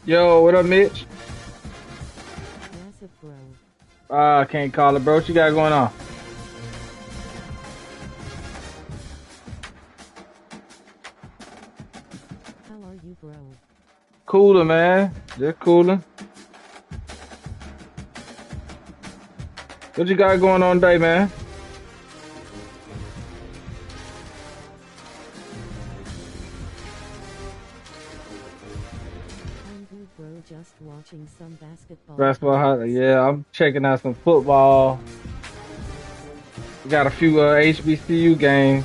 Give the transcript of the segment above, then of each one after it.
Yo, what up, Mitch? Massive bro. I can't call it, bro. What you got going on? How are you, bro? Cooler, man. Just cooler. What you got going on today, man? I'm good, bro. Just watching some basketball Basketball, highlights. yeah, I'm checking out some football. We got a few HBCU games.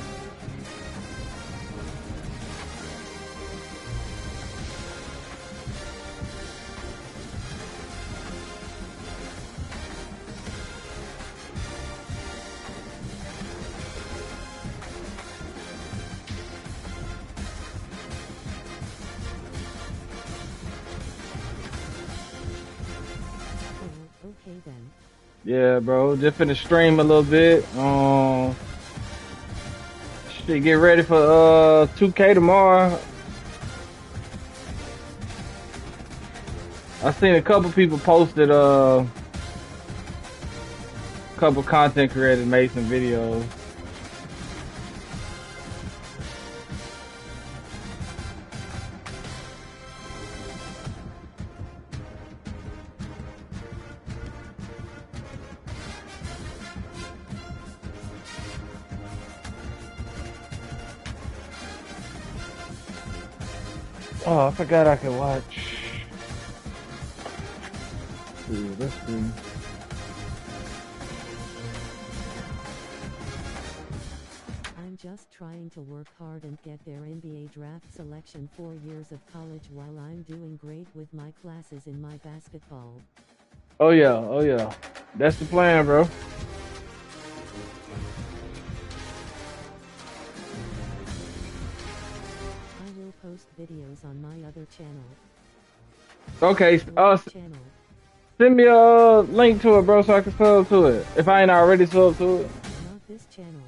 Oh, okay then. Yeah, bro. Just finna stream a little bit. Shit, get ready for 2K tomorrow. I seen a couple people posted couple content creators made some videos. Oh, I forgot I could watch. Let's see. I'm just trying to work hard and get their NBA draft selection. 4 years of college while I'm doing great with my classes in my basketball. Oh yeah, oh yeah. That's the plan, bro. I will post videos on my other channel. Okay, Which channel? send me a link to it, bro, so I can sub to it. If I ain't already sub to it. Not this channel.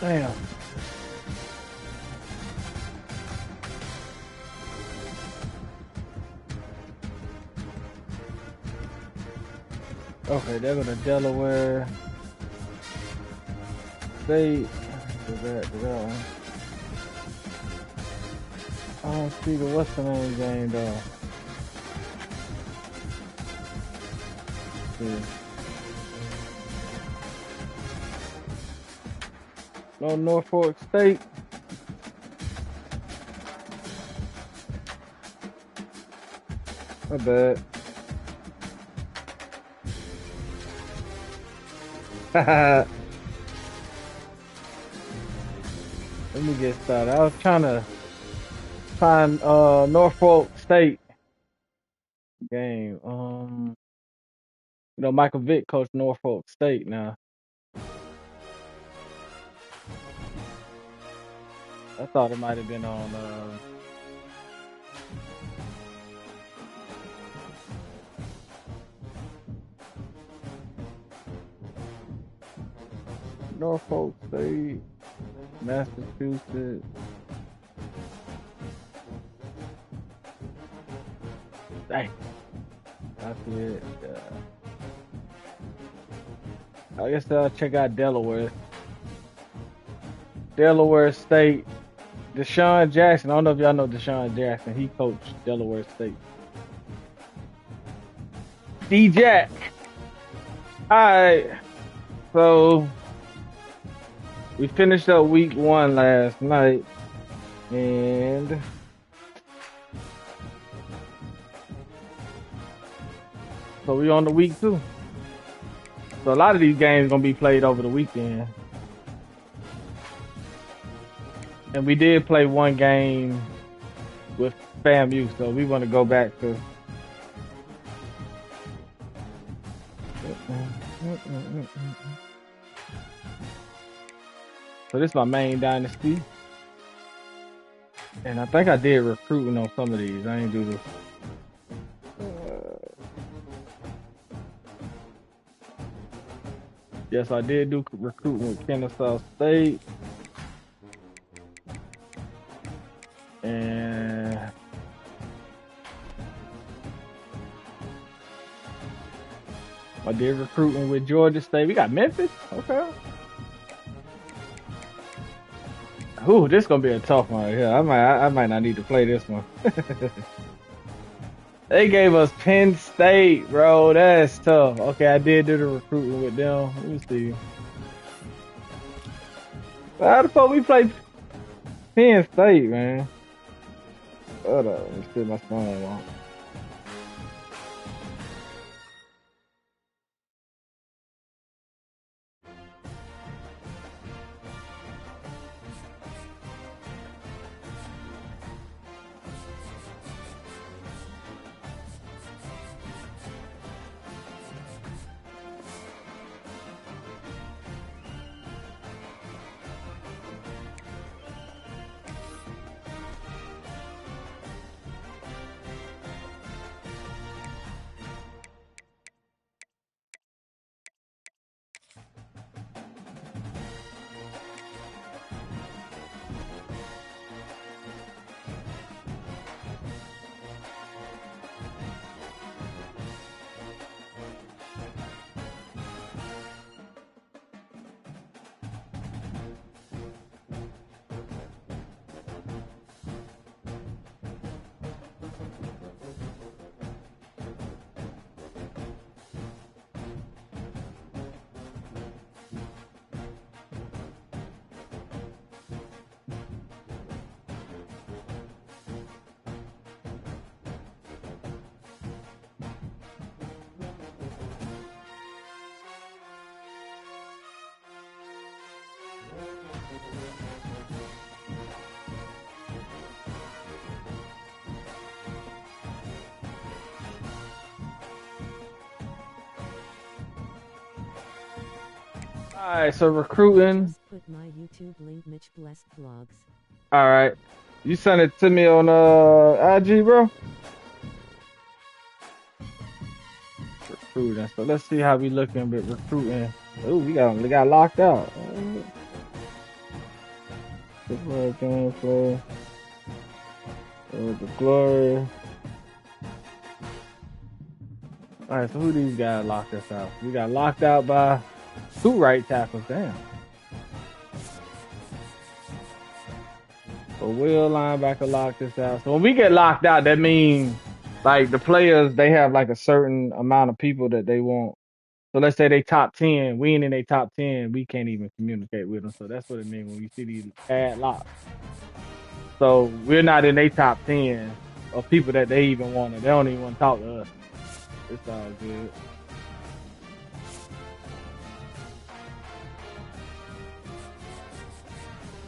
Damn. Okay, they're gonna Delaware State. Do that one. I don't see the what's the name game though. See. No Norfolk State. My bad. Let me get started. I was trying to find Norfolk State game. Michael Vick coached Norfolk State now. I thought it might have been on Norfolk State, Massachusetts. Dang. I see it. I guess I'll check out Delaware. Delaware State. Deshaun Jackson. I don't know if y'all know Deshaun Jackson. He coached Delaware State. D-Jack. Alright. So we finished up week 1 last night. And So we on the week 2. So a lot of these games gonna be played over the weekend. And we did play one game with FAMU, so we want to go back to. So this is my main Dynasty. And I think I did recruiting on some of these. I ain't do this. Yes, I did do recruiting with Kennesaw State. And I did recruiting with Georgia State. We got Memphis. Okay. Ooh, this gonna be a tough one right here. I might not need to play this one. They gave us Penn State, bro. That's tough. Okay, I did do the recruiting with them. Let me see. How the fuck we play Penn State, man? Hold up, let me see my phone on. All right, so recruiting. Just put my YouTube link, Mitch Blessed Vlogs. All right, you sent it to me on IG, bro. Recruiting. So let's see how we looking with recruiting. Oh, we got locked out. The glory. All right, so who these guys locked us out? We got locked out by 2 right tackles. Damn. So Will linebacker locked us out. So when we get locked out, that means like the players, they have like a certain amount of people that they want. So let's say they top 10, we ain't in their top 10, we can't even communicate with them. So that's what it means when you see these ad locks. So we're not in their top 10 of people that they even want. They don't even want to talk to us. It's all good.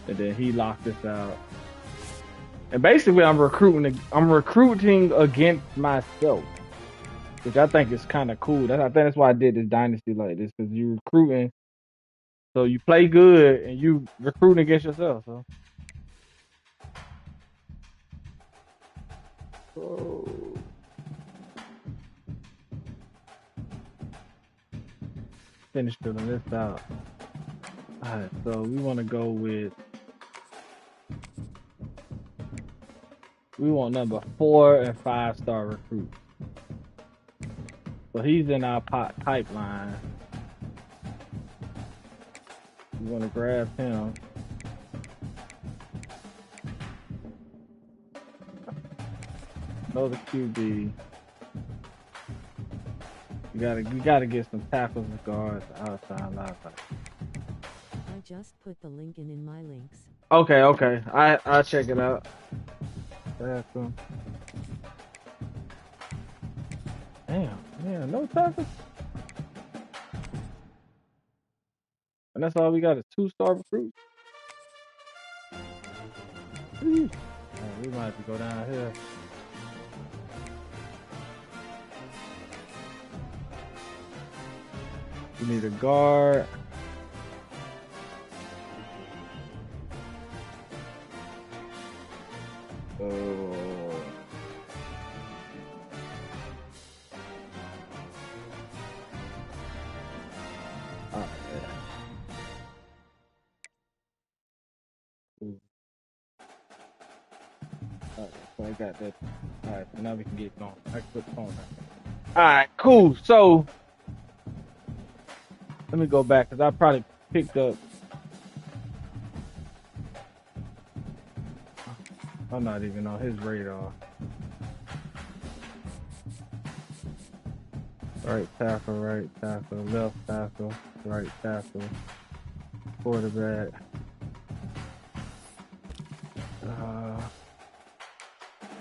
And then he locked us out. And basically, I'm recruiting against myself, which I think is kind of cool. I think that's why I did this Dynasty like this, because you're recruiting. So you play good and you recruiting against yourself. So finish filling this out. All right, so we want to go with. We want number 4 and 5-star recruit. So he's in our pipeline. We want to grab him. Another QB. You gotta get some tackles and guards outside linebacker. I just put the link in my links. Okay. I'll check it out. Damn, Damn, yeah, no tackles. And that's all we got is 2-star recruits. Man, we might have to go down here. We need a guard. Oh. Alright, so I got that. Alright, so now we can get going. I can put the phone down. Alright, cool. So let me go back because I probably picked up. I'm not even on his radar. Right tackle, left tackle, right tackle, quarterback.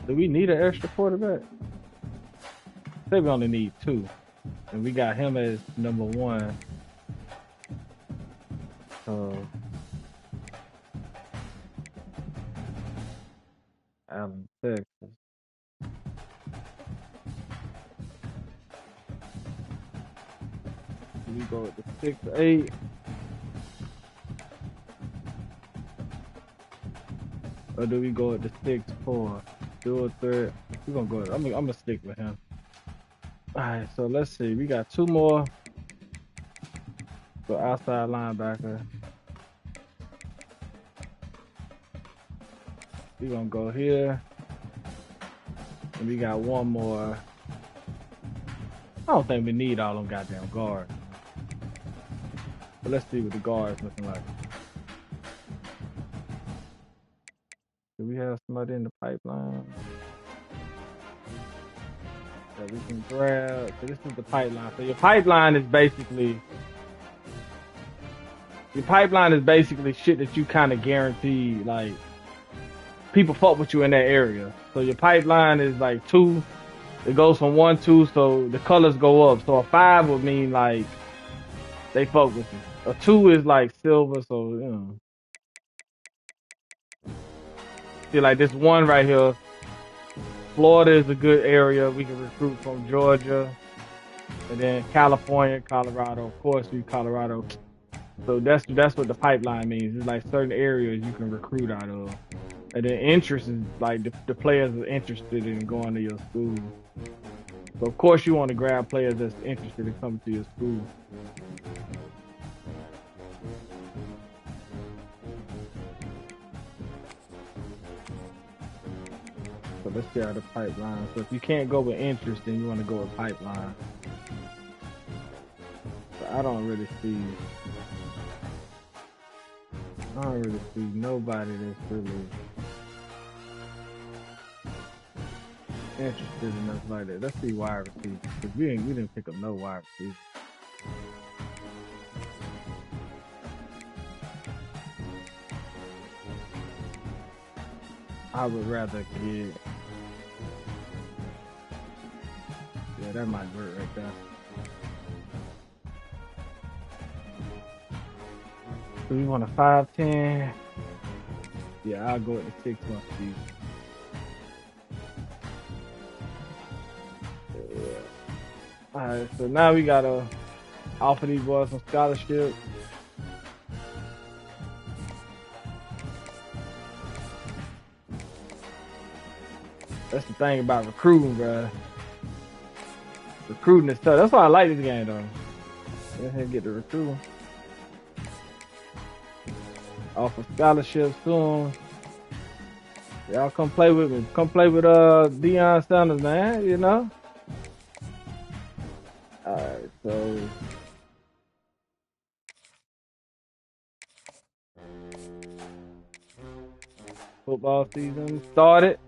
Do we need an extra quarterback? I think we only need 2. And we got him as number 1. Allen, Texas. We go with the 6-8. Or do we go with the 6-4? Dual threat. We're gonna go with, I'm gonna stick with him. Alright, so let's see. We got 2 more. So outside linebacker. We're gonna go here. And we got 1 more. I don't think we need all them goddamn guards. But let's see what the guards looking like. Do we have somebody in the pipeline that we can grab? So this is the pipeline. So your pipeline is basically shit that you kind of guarantee, like, people fuck with you in that area. So your pipeline is like 2. It goes from 1, 2, so the colors go up. So a 5 would mean like they fuck with you. A 2 is like silver, so you know. See, like this 1 right here. Florida is a good area. We can recruit from Georgia, and then California, Colorado. Of course, we Colorado. So that's what the pipeline means. It's like certain areas you can recruit out of. And then interest is like the players are interested in going to your school. So of course you want to grab players that's interested in coming to your school. So let's get out of pipeline. So if you can't go with interest, then you want to go with pipeline. So I don't really see nobody that's really interested in us like that. Let's see wide receivers, because we didn't pick up no wide receivers. I would rather get, yeah, that might work right there. So we want a 5'10". Yeah, I'll go with the 6'1" season. Yeah. Alright, so now we gotta offer these boys some scholarships. That's the thing about recruiting, bro. Recruiting is tough. That's why I like this game, though. Go ahead and get the recruiting. Offer scholarships soon. Y'all come play with me. Come play with Deion Sanders, man. You know. All right, so football season started.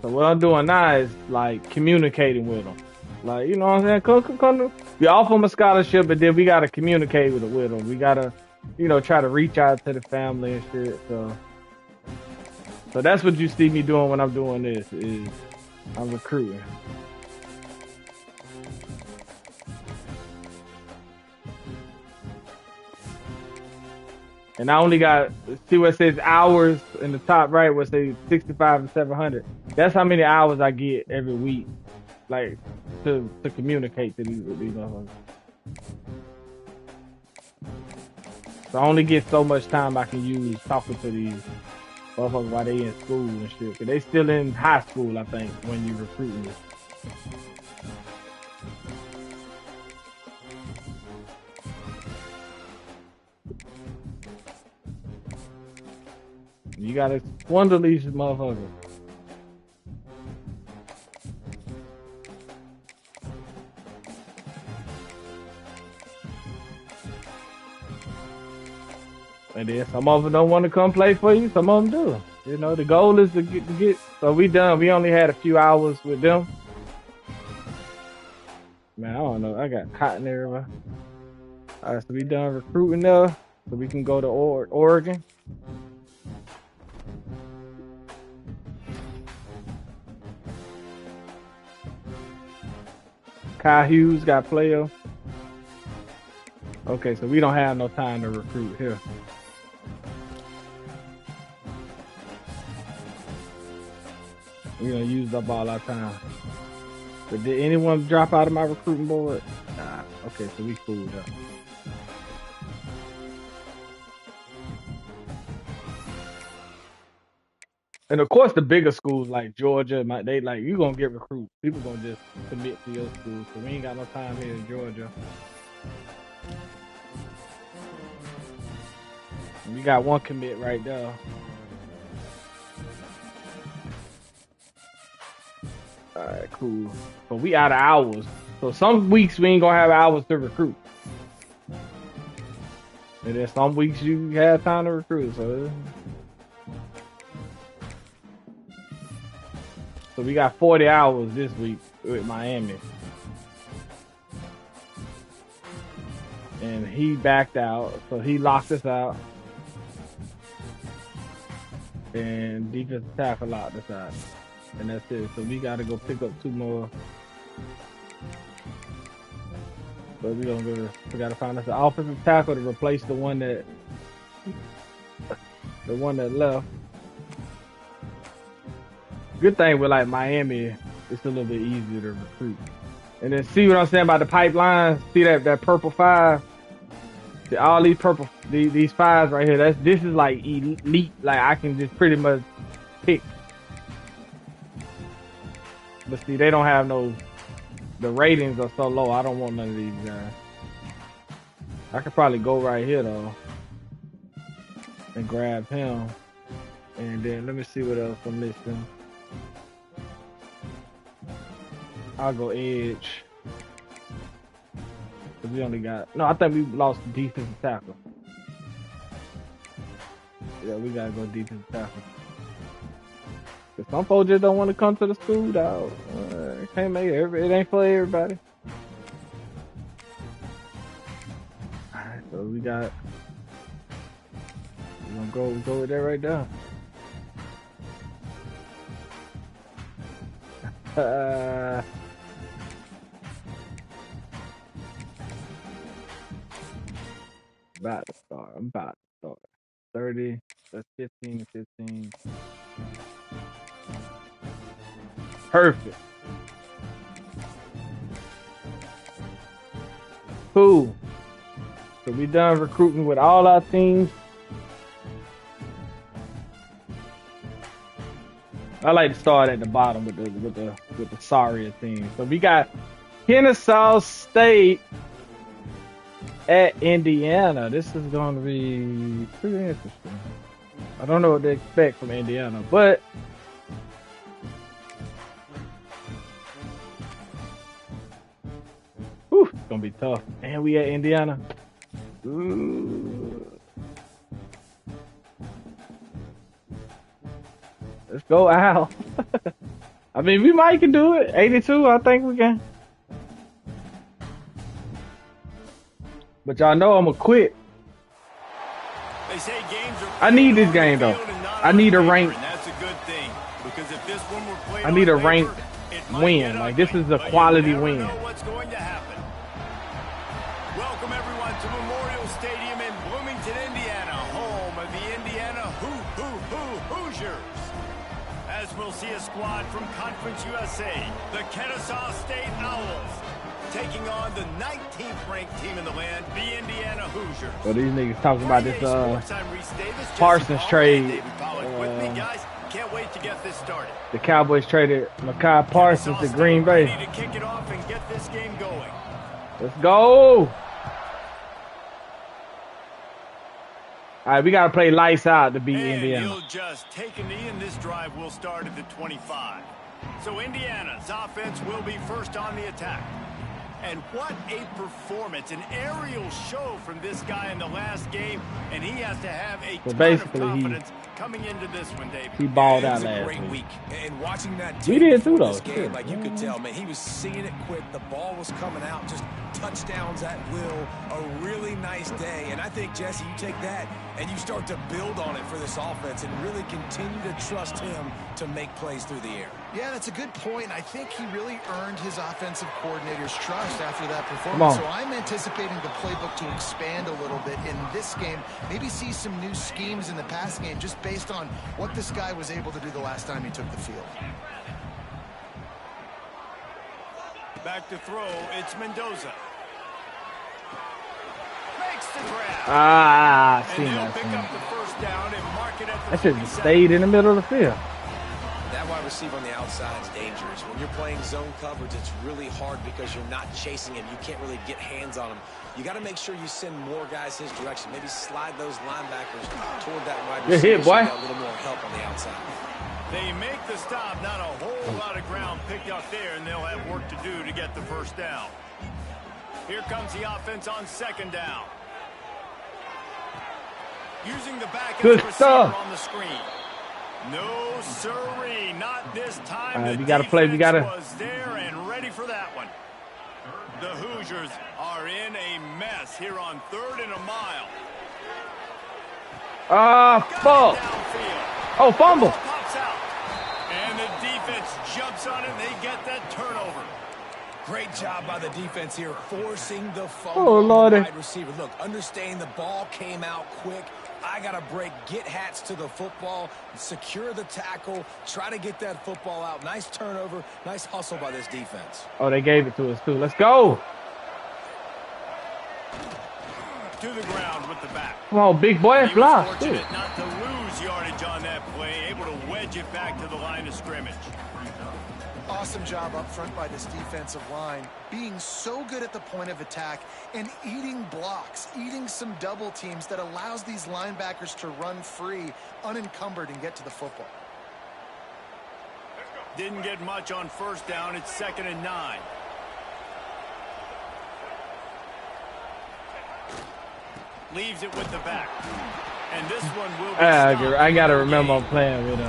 So what I'm doing now is like communicating with them. Like, you know what I'm saying? Come. We offer them a scholarship, but then we gotta communicate with them. We gotta, you know, try to reach out to the family and shit. So So that's what you see me doing when I'm doing this. Is I'm recruiting. And I only got, see what it says hours in the top right, where it says 65 and 700. That's how many hours I get every week, like to communicate to these motherfuckers. So I only get so much time I can use talking to these motherfuckers while they in school and shit. Cause they still in high school, I think, when you recruiting them. You gotta swindle these motherfuckers. And then some of them don't want to come play for you. Some of them do. You know, the goal is to get. So we done. We only had a few hours with them. Man, I don't know. I got cotton everywhere. All right, so we done recruiting there, so we can go to Oregon. Kai Hughes got player. Okay, so we don't have no time to recruit here. We gonna use up all our time. But did anyone drop out of my recruiting board? Nah. Okay, so we cool though. And of course, the bigger schools like Georgia, they like you gonna get recruited. People gonna just commit to your school, so we ain't got no time here in Georgia. We got one commit right there. All right, cool. But we out of hours, so some weeks we ain't gonna have hours to recruit, and then some weeks you have time to recruit. So we got 40 hours this week with Miami. And he backed out, so he locked us out. And defensive tackle locked us out. And that's it. So we got to go pick up 2 more. So we got to find us an offensive tackle to replace the one that left. Good thing with like Miami, it's a little bit easier to recruit. And then see what I'm saying about the pipeline? See that purple 5? See, all these purple, these 5s right here, this is like elite. Like I can just pretty much pick. But see, they don't have the ratings are so low. I don't want none of these guys. I could probably go right here though and grab him. And then let me see what else I'm listing. I'll go edge. We only got, no, I think we lost defensive tackle. Yeah, we gotta go defensive tackle. Cause some folks just don't want to come to the school, dog. Can't make it. It ain't for everybody. Alright, so we got, we're gonna go with that right there. I'm about to start. 30, that's 15, 15. Perfect. Cool. So we done recruiting with all our teams. I like to start at the bottom with the sorrier team. So we got Kennesaw State at Indiana. This is going to be pretty interesting. I don't know what to expect from Indiana, but it's going to be tough. And we at Indiana. Ooh. Let's go, Al. I mean, we might can do it. 82, I think we can. But y'all know I'm going to quit. I need this game, though. I need a rank. Because if this one were played I need a on paper, ranked it might win. get Like ugly, this is a but quality you never win. know what's going to happen. Welcome everyone to Memorial Stadium in Bloomington, Indiana, home of the Indiana Hoosiers. As we'll see a squad from Conference USA, the Kennesaw State Owls, taking on the 19th ranked team in the land, the Indiana Hoosiers. So these niggas talking about this I'm Reese Davis, Parsons Jesse trade. David Pollack with me, guys. Can't wait to get this started. The Cowboys traded Micah Parsons to Green Bay. Ready to kick it off and get this game going. Let's go. All right, we got to play lights out to beat Indiana. He'll just take a knee, and this drive will start at the 25. So Indiana's offense will be first on the attack. And what a performance, an aerial show from this guy in the last game, and he has to have a ton of confidence coming into this one, David. He balled out last week. And watching that we did too, though. Game, like you could tell, man, he was seeing it quick. The ball was coming out, just touchdowns at will. A really nice day. And I think, Jesse, you take that and you start to build on it for this offense and really continue to trust him to make plays through the air. Yeah, that's a good point. I think he really earned his offensive coordinator's trust after that performance. So I'm anticipating the playbook to expand a little bit in this game. Maybe see some new schemes in the pass game just based on what this guy was able to do the last time he took the field. Back to throw, it's Mendoza. Makes the grab. Ah, I seen and that. Pick up the first down and mark it at the that shit stayed in the middle of the field. That wide receiver on the outside is dangerous. When you're playing zone coverage, it's really hard because you're not chasing him. You can't really get hands on him. You got to make sure you send more guys his direction. Maybe slide those linebackers toward that wide receiver. Good hit, boy. So a little more help on the outside. They make the stop. Not a whole lot of ground picked up there, and they'll have work to do to get the first down. Here comes the offense on second down. Using the back as the receiver on the screen. No, sirree, not this time. We gotta play. We gotta. Was there and ready for that one. The Hoosiers are in a mess here on 3rd and a mile. Fuck. Oh, fumble. Pops out. And the defense jumps on it. And they get that turnover. Great job by the defense here, forcing the fumble. Oh, Lordy. Wide receiver. Look, understanding the ball came out quick. I got to break, get hats to the football, secure the tackle, try to get that football out. Nice turnover, nice hustle by this defense. Oh, they gave it to us, too. Let's go. To the ground with the back. Come on, big boy. Fly. Fortunate not to lose yardage on that play, able to wedge it back to the line of scrimmage. Awesome job up front by this defensive line, being so good at the point of attack and eating blocks, eating some double teams that allows these linebackers to run free, unencumbered, and get to the football. Didn't get much on first down. It's 2nd and 9. Leaves it with the back. And this one will be I got to remember I'm playing with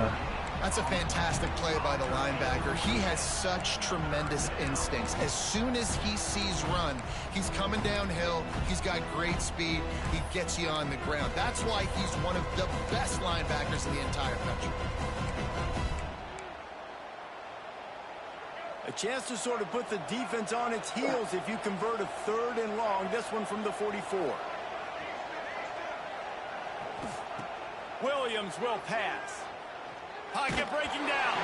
That's a fantastic play by the linebacker. He has such tremendous instincts. As soon as he sees run, he's coming downhill. He's got great speed. He gets you on the ground. That's why he's one of the best linebackers in the entire country. A chance to sort of put the defense on its heels if you convert a 3rd and long. This one from the 44. Williams will pass. Pocket breaking down.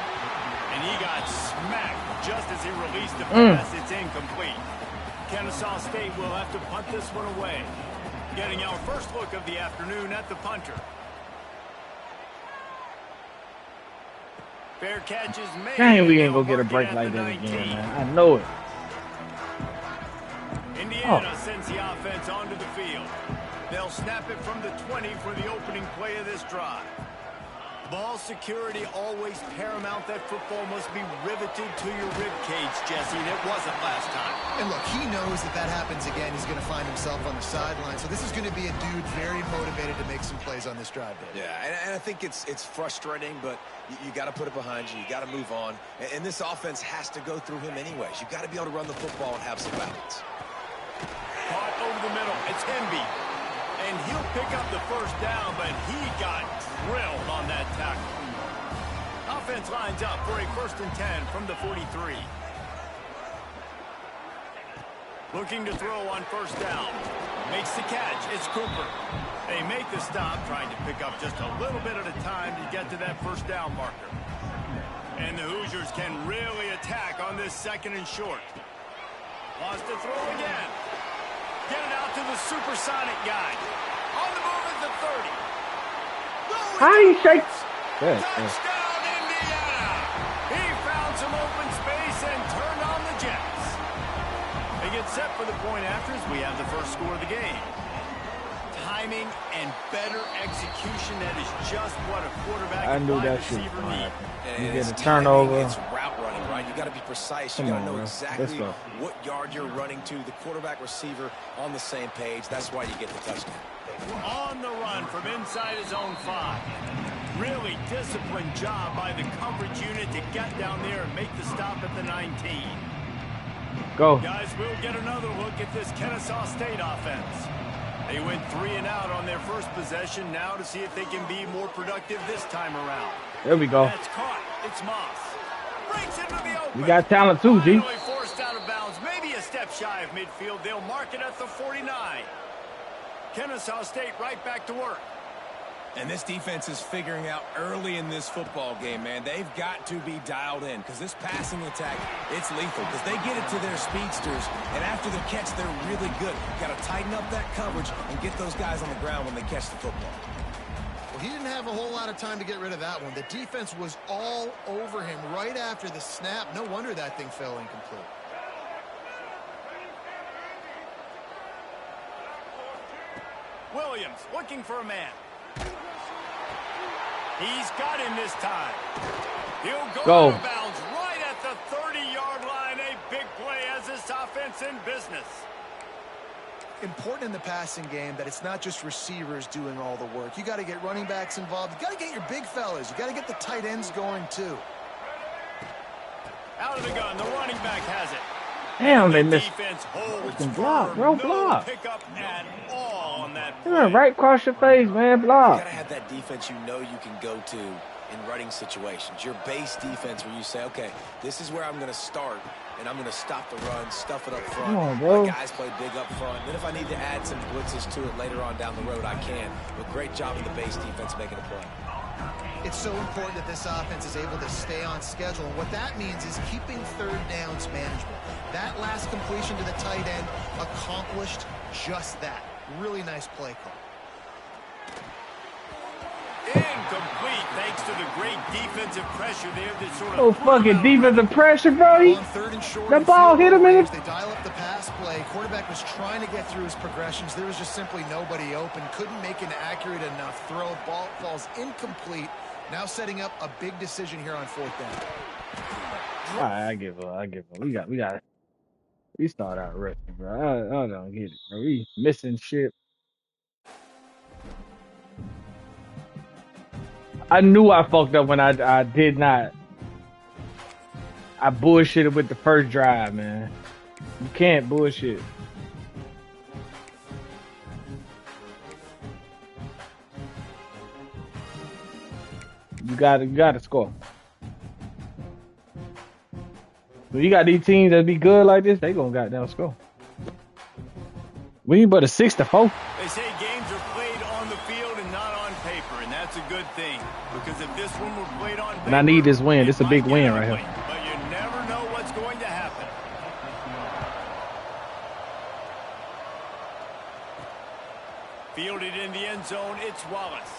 And he got smacked just as he released the pass. It's incomplete. Kennesaw State will have to punt this one away. Getting our first look of the afternoon at the punter. Fair catch is made. Dang, we ain't gonna get a break like that again, man. I know it. Indiana sends the offense onto the field. They'll snap it from the 20 for the opening play of this drive. Ball security always paramount. That football must be riveted to your rib cage, Jesse, and it wasn't last time. And look, he knows that that happens again. He's going to find himself on the sideline. So this is going to be a dude very motivated to make some plays on this drive. Dave. Yeah, and I think it's frustrating, but you got to put it behind you. You got to move on. And this offense has to go through him anyways. You got to be able to run the football and have some balance. Caught over the middle. It's Hemby. And he'll pick up the first down, but he got drilled on that tackle. defense lines up for a 1st and 10 from the 43. Looking to throw on 1st down. Makes the catch. It's Cooper. They make the stop, trying to pick up just a little bit at a time to get to that 1st down marker. And the Hoosiers can really attack on this 2nd and short. Wants to throw again. Get it out to the supersonic guy. On the move at the 30. How he shakes? Touchdown, Indiana! He found some open space and turned on the Jets. They get set for the point after as we have the 1st score of the game. Timing and better execution, that is just what a quarterback and wide receiver need. You get a turnover. It's route running, right? You got to be precise. You got to know exactly what yard you're running to. The quarterback receiver on the same page. That's why you get the touchdown. On the run from inside his own 5. Really disciplined job by the coverage unit to get down there and make the stop at the 19. Go. Guys, we'll get another look at this Kennesaw State offense. They went 3 and out on their 1st possession. Now to see if they can be more productive this time around. There we go. That's caught. It's Moss. Breaks into the open. You got talent too, G. Finally forced out of bounds. Maybe a step shy of midfield. They'll mark it at the 49. Kennesaw State right back to work. And this defense is figuring out early in this football game, man. They've got to be dialed in because this passing attack, it's lethal because they get it to their speedsters, and after the catch, they're really good. Got to tighten up that coverage and get those guys on the ground when they catch the football. Well, he didn't have a whole lot of time to get rid of that one. The defense was all over him right after the snap. No wonder that thing fell incomplete. Williams looking for a man. He's got him this time. He'll go out of bounds right at the 30-yard line. A big play as this offense in business. Important in the passing game that it's not just receivers doing all the work. You got to get running backs involved. You got to get your big fellas. You got to get the tight ends going too. Out of the gun, the running back has it. Damn, they missed. Defense holds block, bro, block. No pickup at all on that play. Yeah, right across your face, man. Block. You got to have that defense you know you can go to in running situations. Your base defense where you say, okay, this is where I'm going to start, and I'm going to stop the run, stuff it up front. Come on, bro. My guys play big up front. Then if I need to add some blitzes to it later on down the road, I can. But great job of the base defense making a play. It's so important that this offense is able to stay on schedule. And what that means is keeping 3rd downs manageable. That last completion to the tight end accomplished just that. Really nice play call. Incomplete thanks to the great defensive pressure there that sort of... Oh, fucking defensive pressure, bro. On 3rd and short, that ball hit him in it. They dial up the pass play. Quarterback was trying to get through his progressions. There was just simply nobody open. Couldn't make an accurate enough throw. Ball falls incomplete. Now setting up a big decision here on 4th down. All right, I give up. We got it. We start out wrestling, bro. I don't get it, bro. We missing shit. I knew I fucked up when I did not. I bullshitted with the first drive, man. You can't bullshit. You gotta score. When you got these teams that be good like this, they gonna goddamn score. We ain't but a 6-4. They say games are played on the field and not on paper, and that's a good thing. Because if this one were played on paper, and I need this win. This is a big win right here. But you never know what's going to happen. Fielded in the end zone, it's Wallace.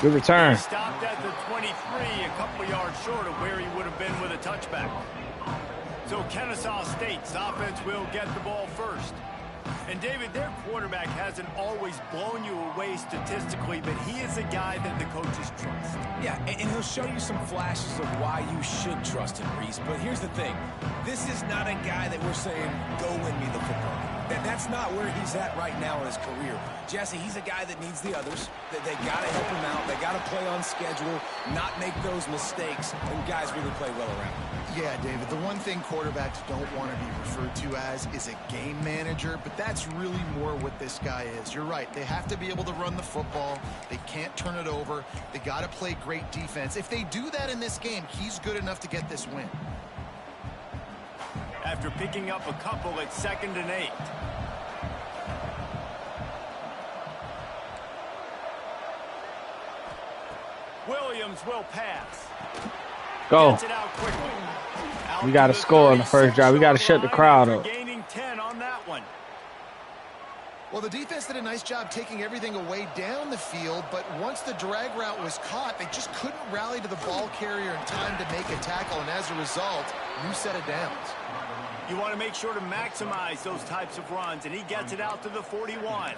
Good return. He stopped at the 23, a couple of yards short of where he would have been with a touchback. So Kennesaw State's offense will get the ball first. And David, their quarterback hasn't always blown you away statistically, but he is a guy that the coaches trust. Yeah, and he'll show you some flashes of why you should trust him, Reese. But here's the thing. This is not a guy that we're saying, go win me the football game. That's not where he's at right now in his career. Jesse, he's a guy that needs the others. They got to help him out. They got to play on schedule, not make those mistakes, and guys really play well around him. Yeah, David, the one thing quarterbacks don't want to be referred to as is a game manager, but that's really more what this guy is. You're right. They have to be able to run the football. They can't turn it over. They got to play great defense. If they do that in this game, he's good enough to get this win. After picking up a couple at 2nd and 8. Williams will pass. Go. Gets it out quickly. We got to score on the first drive. We got to shut the crowd up. Gaining 10 on that one. Well, the defense did a nice job taking everything away down the field, but once the drag route was caught, they just couldn't rally to the ball carrier in time to make a tackle, and as a result, new set of downs. You want to make sure to maximize those types of runs, and he gets it out to the 41.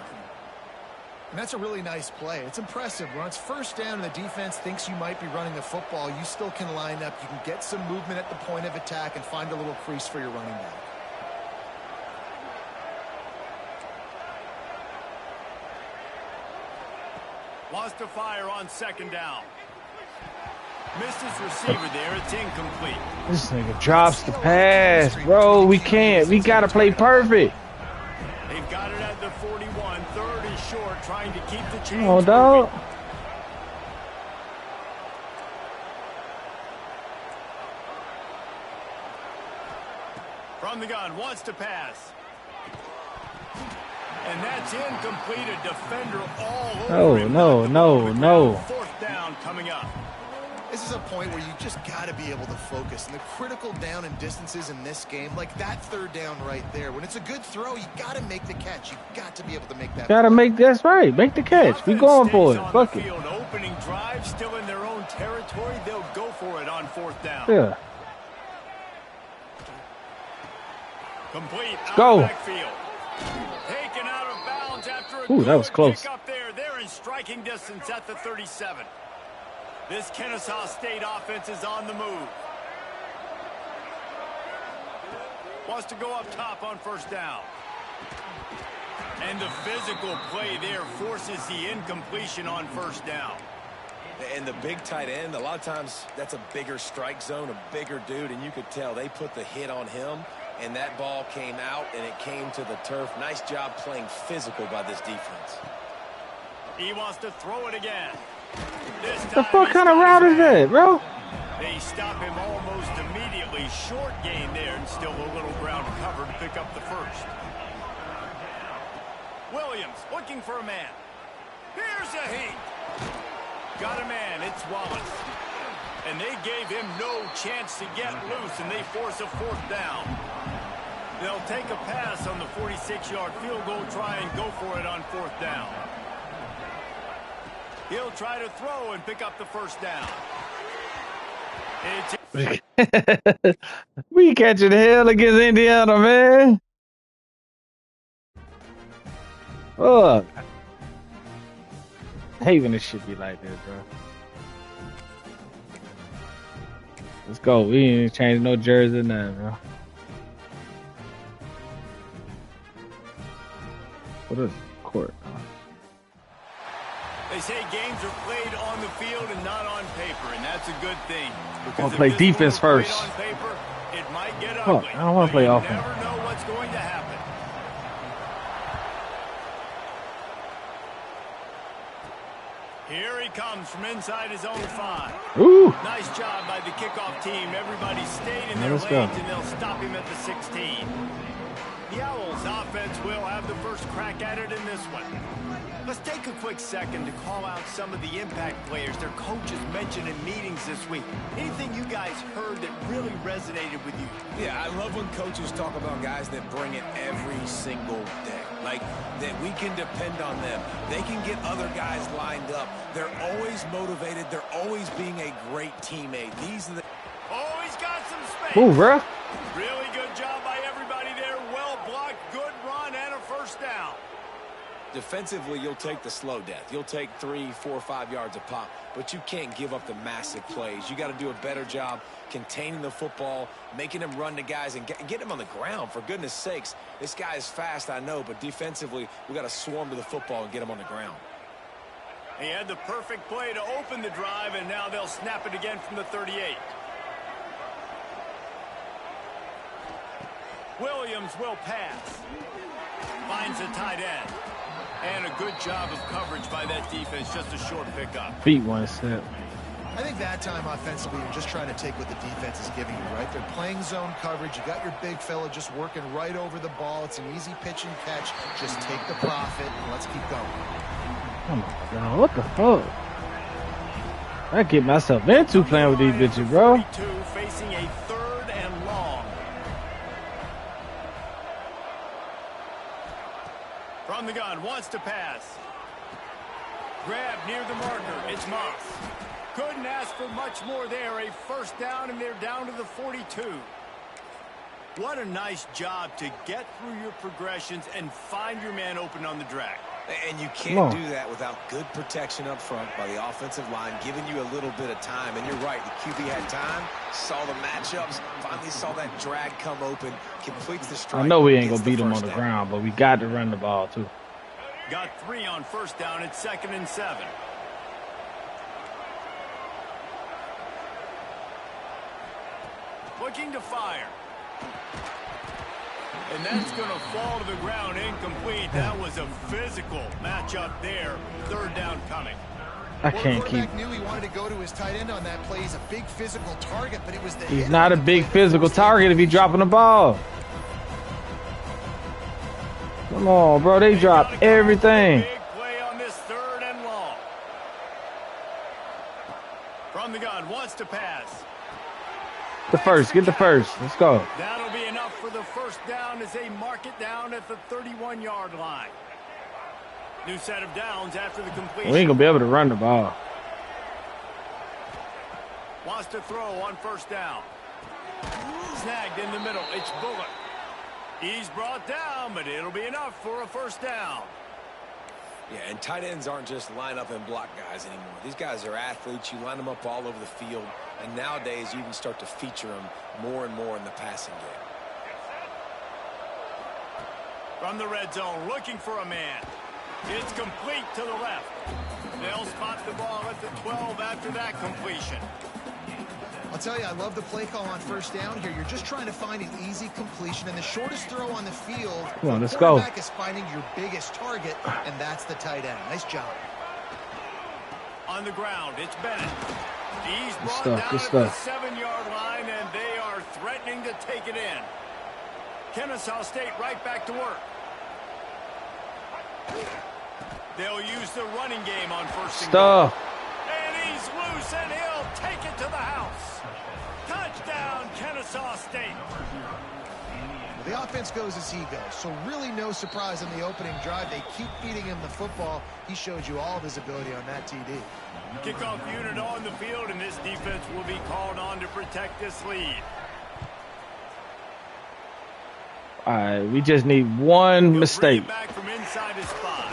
And that's a really nice play. It's impressive. When it's first down and the defense thinks you might be running the football, you still can line up. You can get some movement at the point of attack and find a little crease for your running back. Wants to fire on 2nd down. Missed his receiver there. It's incomplete. This nigga drops the pass, bro. We can't. We got to play perfect. They've got it at the 41. 3rd is short, trying to keep the chains. Come on, dog. From the gun, wants to pass. And that's incomplete. A defender all over him. No. 4th down coming up. This is a point where you just got to be able to focus. And the critical down and distances in this game, like that 3rd down right there, when it's a good throw, you got to make the catch. You got to be able to make that. That's right. Make the catch. We going for it. Fuck it. Opening drive, still in their own territory. They'll go for it on 4th down. Yeah. Complete. Go. Backfield. Taken out of bounds after a Ooh, that was close. Pick up there. They're in striking distance at the 37. This Kennesaw State offense is on the move. Wants to go up top on 1st down. And the physical play there forces the incompletion on 1st down. And the big tight end, a lot of times that's a bigger strike zone, a bigger dude, and you could tell they put the hit on him, and that ball came out, and it came to the turf. Nice job playing physical by this defense. He wants to throw it again. The fuck kind of route is that, bro? They stop him almost immediately. Short gain there, and still a little ground to cover to pick up the 1st. Williams looking for a man. Here's a heat. Got a man. It's Wallace. And they gave him no chance to get loose, and they force a 4th down. They'll take a pass on the 46-yard field goal, try and go for it on 4th down. He'll try to throw and pick up the 1st down. We catching hell against Indiana, man. Look. I hate when this shit be like this, bro. Let's go. We ain't changing no jersey or nothing, bro. What is court? They say games are played on the field and not on paper, and that's a good thing. I'll play defense first. On paper, it might get Fuck, ugly. I don't want to play offense. You never know what's going to happen. Here he comes from inside his own 5. Ooh. Nice job by the kickoff team. Everybody stayed in their lanes, and they'll stop him at the 16. The Owls offense will have the first crack at it in this one. Let's take a quick second to call out some of the impact players their coaches mentioned in meetings this week. Anything you guys heard that really resonated with you? Yeah, I love when coaches talk about guys that bring it every single day. Like, that we can depend on them. They can get other guys lined up. They're always motivated. They're always being a great teammate. These are the... Oh, he's got some space. Ooh, bro. Really good job by everybody there. Well blocked, good run, and a 1st down. defensively, you'll take the slow death. You'll take 3, 4, 5 yards a pop, but you can't give up the massive plays. You got to do a better job containing the football, making them run to guys, and get them on the ground. For goodness sakes, this guy is fast, I know, but defensively, we got to swarm to the football and get him on the ground. He had the perfect play to open the drive, and now they'll snap it again from the 38. Williams will pass. Finds a tight end. And a good job of coverage by that defense. Just a short pickup. Feet one step. I think that time offensively, you're just trying to take what the defense is giving you, right? They're playing zone coverage. You got your big fella just working right over the ball. It's an easy pitch and catch. Just take the profit and let's keep going. Oh my God, what the fuck? I get myself into playing with these bitches, bro. Facing a 3rd and long. From the gun, wants to pass. Grab near the marker. It's Moss. Couldn't ask for much more there. A first down, and they're down to the 42. What a nice job to get through your progressions and find your man open on the drag. And you can't do that without good protection up front by the offensive line, giving you a little bit of time. And you're right, the QB had time, saw the matchups, finally saw that drag come open, completes the strike. I know we ain't going to beat him on the ground, but we got to run the ball, too. Got 3 on first down. It's 2nd and 7. Looking to fire. And that's going to fall to the ground, incomplete. That was a physical matchup there. 3rd down coming. I can't keep. Knew he wanted to go to his tight end on that play. He's a big physical target, but it was the. He's not a big physical target if he's dropping the ball. Come on, bro. They drop everything. Big play on this 3rd and long. From the gun, wants to pass. The first. Get the first. Let's go. That'll be enough for the first down as they mark it down at the 31-yard line. New set of downs after the completion. We ain't going to be able to run the ball. Wants to throw on first down. Snagged in the middle. It's Bullock. He's brought down, but it'll be enough for a first down. Yeah, and tight ends aren't just line up and block guys anymore. These guys are athletes. You line them up all over the field. And nowadays, you can start to feature them more and more in the passing game. From the red zone, looking for a man. It's complete to the left. They'll spot the ball at the 12 after that completion. I'll tell you, I love the play call on first down here. You're just trying to find an easy completion, and the shortest throw on the field. Come on, let's the go. quarterback is finding your biggest target, and that's the tight end. Nice job. On the ground, it's Bennett. He's brought Good down stuff. at the 7-yard line, and they are threatening to take it in. Kennesaw State right back to work. They'll use the running game on first and goal. And he's loose, and he'll take it to the house. Touchdown, Kennesaw State. Well, the offense goes as he goes, so really no surprise in the opening drive. They keep feeding him the football. He showed you all of his ability on that TD. Kickoff unit on the field, and this defense will be called on to protect this lead. All right, we just need one mistake. Back from inside his spot.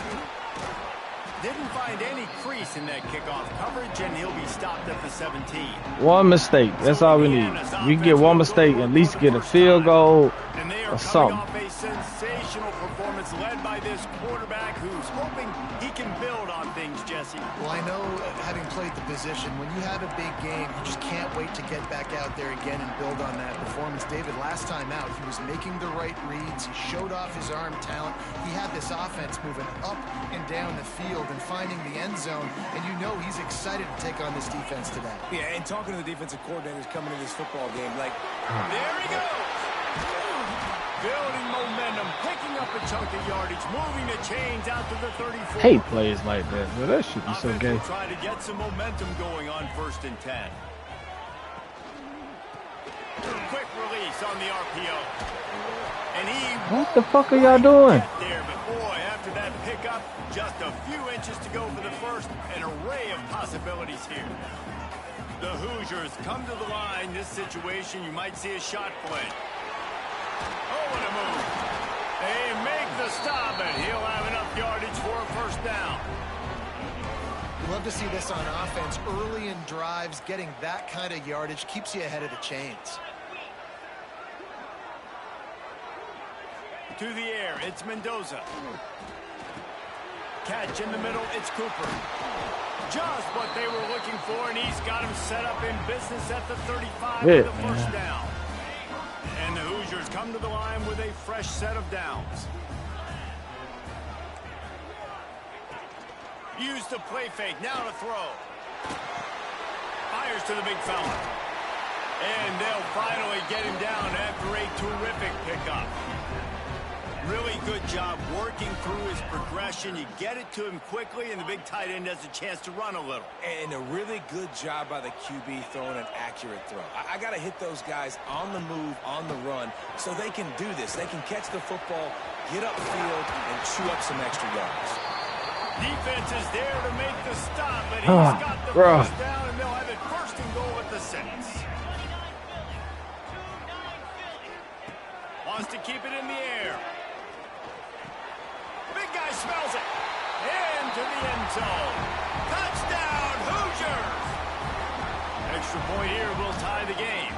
Didn't find any crease in that kickoff coverage, and he'll be stopped at the 17. One mistake. That's all we need. We can get one mistake, at least get a field goal or something. Off a sensational performance led by this quarterback who's hoping he can build on things, Jesse. Well, I know, having played the position, when you have a big game, you just can't wait to get back out there again and build on that performance. David, last time out, he was making the right reads. He showed off his arm talent. He had this offense moving up and down the field and finding the end zone, and you know he's excited to take on this defense today. Yeah, and talking to the defensive coordinators coming into this football game, like, there he goes. Building momentum, picking up a chunk of yardage, moving the chains out to the 34. Hate plays like that. Well, that should be so Offense gay. will try to get some momentum going on 1st and 10. Quick release on the RPO. And he What the fuck are y'all doing? there, but boy, after that pickup, just a few inches to go for the first. An array of possibilities here. The Hoosiers come to the line. This situation, you might see a shot play. Oh, what a move. They make the stop, and he'll have enough yardage for a first down. Love to see this on offense. Early in drives, getting that kind of yardage keeps you ahead of the chains. To the air, it's Mendoza. Catch in the middle, it's Cooper. Just what they were looking for, and he's got him set up in business at the 35 for the first down. And the Hoosiers come to the line with a fresh set of downs. Use the play fake, now to throw. Fires to the big fella. And they'll finally get him down after a terrific pickup. Really good job working through his progression. You get it to him quickly, and the big tight end has a chance to run a little. And a really good job by the QB throwing an accurate throw. I got to hit those guys on the move, on the run, so they can do this. They can catch the football, get upfield, and chew up some extra yards. Defense is there to make the stop, but he's got the first down, and they'll have it first and goal at the 6. Wants to keep it in the air. Big guy smells it. Into the end zone. Touchdown, Hoosiers! Extra point here will tie the game.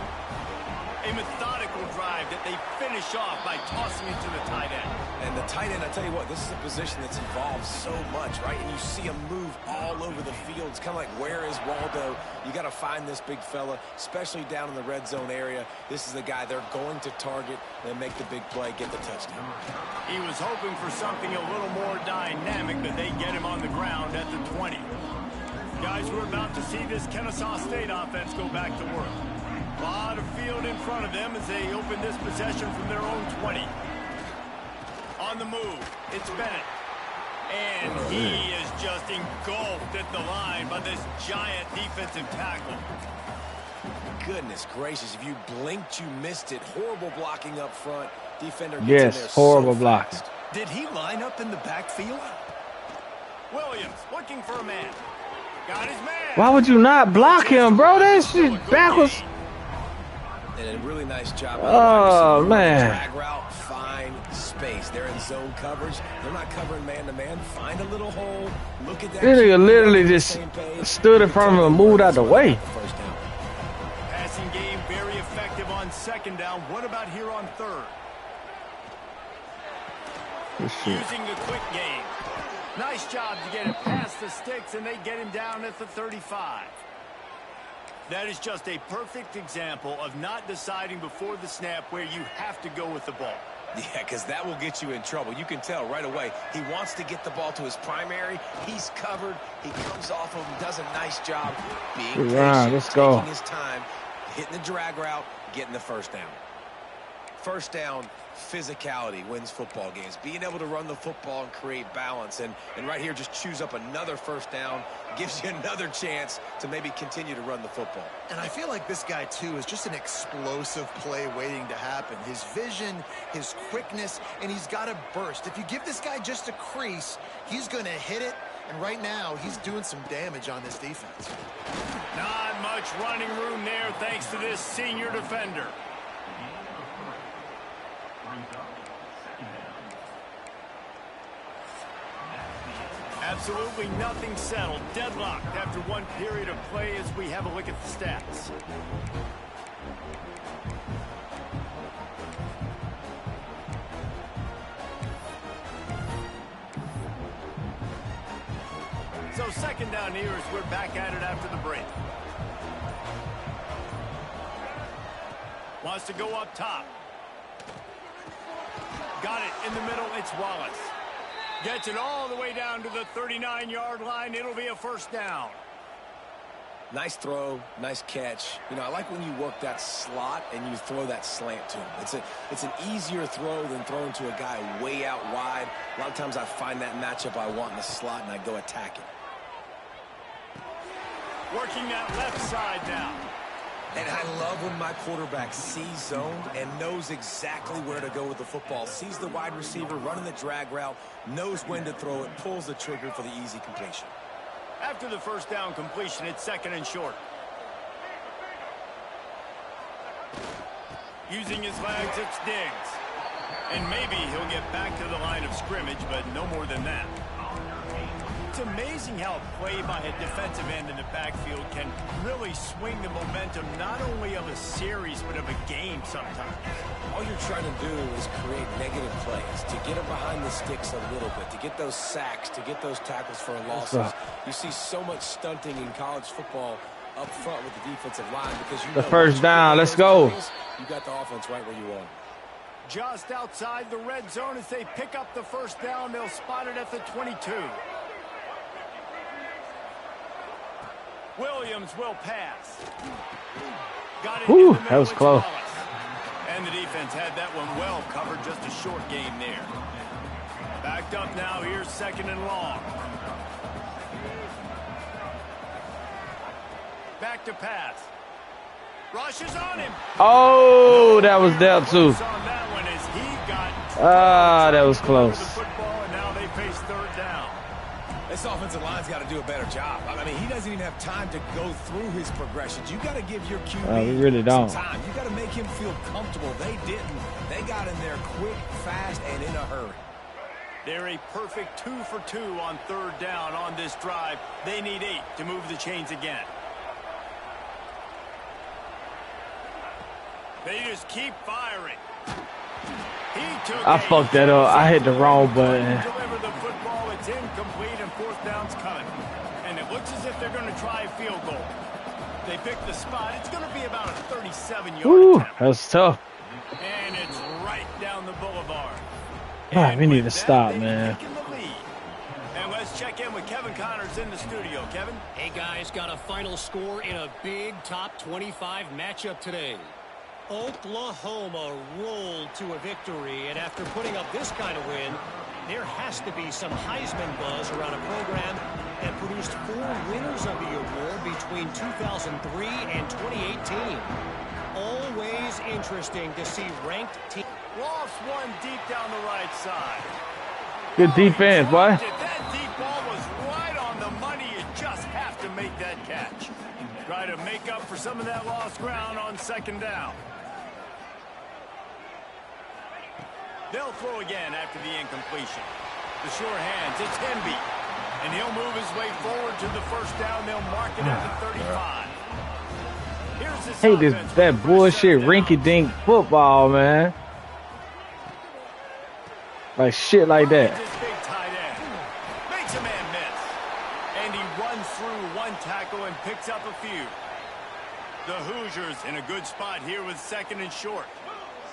A methodical drive that they finish off by tossing it to the tight end. And the tight end, I tell you what, this is a position that's evolved so much, right? And you see him move all over the field. It's kind of like, where is Waldo? You got to find this big fella, especially down in the red zone area. This is the guy they're going to target and make the big play, get the touchdown. He was hoping for something a little more dynamic, but they get him on the ground at the 20. Guys, we're about to see this Kennesaw State offense go back to work. A lot of field in front of them as they open this possession from their own 20. On the move, it's Bennett. And he is just engulfed at the line by this giant defensive tackle. Goodness gracious, if you blinked, you missed it. Horrible blocking up front. Defender gets in there horrible so blocking. fast. Did he line up in the backfield? Williams looking for a man. Got his man. Why would you not block him, bro? That shit backwards. And a really nice job. Oh, man. Drag route, find space. They're in zone coverage. They're not covering man-to-man. Find a little hole. Look at that. This nigga literally just stood in front of him and moved out the way. First down. Passing game very effective on second down. What about here on third? Using the quick game. Nice job to get it past the sticks, and they get him down at the 35. That is just a perfect example of not deciding before the snap where you have to go with the ball. Yeah, because that will get you in trouble. You can tell right away. He wants to get the ball to his primary. He's covered. He comes off of him, does a nice job being patient, taking his time, hitting the drag route, getting the first down. First down, physicality wins football games. Being able to run the football and create balance. And right here, just choose up another first down. Gives you another chance to maybe continue to run the football. And I feel like this guy, too, is just an explosive play waiting to happen. His vision, his quickness, and he's got a burst. If you give this guy just a crease, he's going to hit it. And right now, he's doing some damage on this defense. Not much running room there thanks to this senior defender. Absolutely nothing settled. Deadlocked after one period of play as we have a look at the stats. So second down here as we're back at it after the break. Wants to go up top. Got it in the middle. It's Wallace. Gets it all the way down to the 39-yard line. It'll be a first down. Nice throw, nice catch. You know, I like when you work that slot and you throw that slant to him. It's an easier throw than throwing to a guy way out wide. A lot of times I find that matchup I want in the slot and I go attack it. Working that left side now. And I love when my quarterback sees zoned and knows exactly where to go with the football. Sees the wide receiver running the drag route, knows when to throw it, pulls the trigger for the easy completion. After the first down completion, it's second and short. Using his legs, it's Diggs. And maybe he'll get back to the line of scrimmage, but no more than that. It's amazing how a play by a defensive end in the backfield can really swing the momentum not only of a series, but of a game sometimes. All you're trying to do is create negative plays, to get them behind the sticks a little bit, to get those sacks, to get those tackles for losses. You see so much stunting in college football up front with the defensive line because you know the first down. Let's go. You got the offense right where you want. Just outside the red zone as they pick up the first down. They'll spot it at the 22. Williams will pass. Got it. Whew, that was close. And the defense had that one well covered. Just a short gain there. Backed up now. Here's second and long. Back to pass. Rushes on him. Oh, that was dealt too. That was close. And now they face third down. This offensive line's got to do a better job. I mean, he doesn't even have time to go through his progressions. You got to give your QB we really don't. some time. You got to make him feel comfortable. They didn't. They got in there quick, fast, and in a hurry. They're a perfect 2 for 2 on third down on this drive. They need 8 to move the chains again. They just keep firing. I fucked that up. I hit the wrong button. Deliver the football. It's incomplete and fourth down's coming. And it looks as if they're going to try a field goal. They pick the spot. It's going to be about a 37-yard attempt. That was tough. And it's right down the boulevard. God, we need to stop, man. And let's check in with Kevin Connors in the studio. Kevin? Hey, guys, got a final score in a big top 25 matchup today. Oklahoma rolled to a victory, and after putting up this kind of win, there has to be some Heisman buzz around a program that produced 4 winners of the award between 2003 and 2018. Always interesting to see ranked teams. Lost one deep down the right side. Good defense, boy. That deep ball was right on the money. You just have to make that catch. Try to make up for some of that lost ground on second down. They'll throw again after the incompletion. The sure hands, it's Henby. And he'll move his way forward to the first down. They'll mark it at the 35. Here's this Hate this that bullshit rinky-dink football, man. Like shit like that. This big tight end makes a man miss. And he runs through one tackle and picks up a few. The Hoosiers in a good spot here with second and short.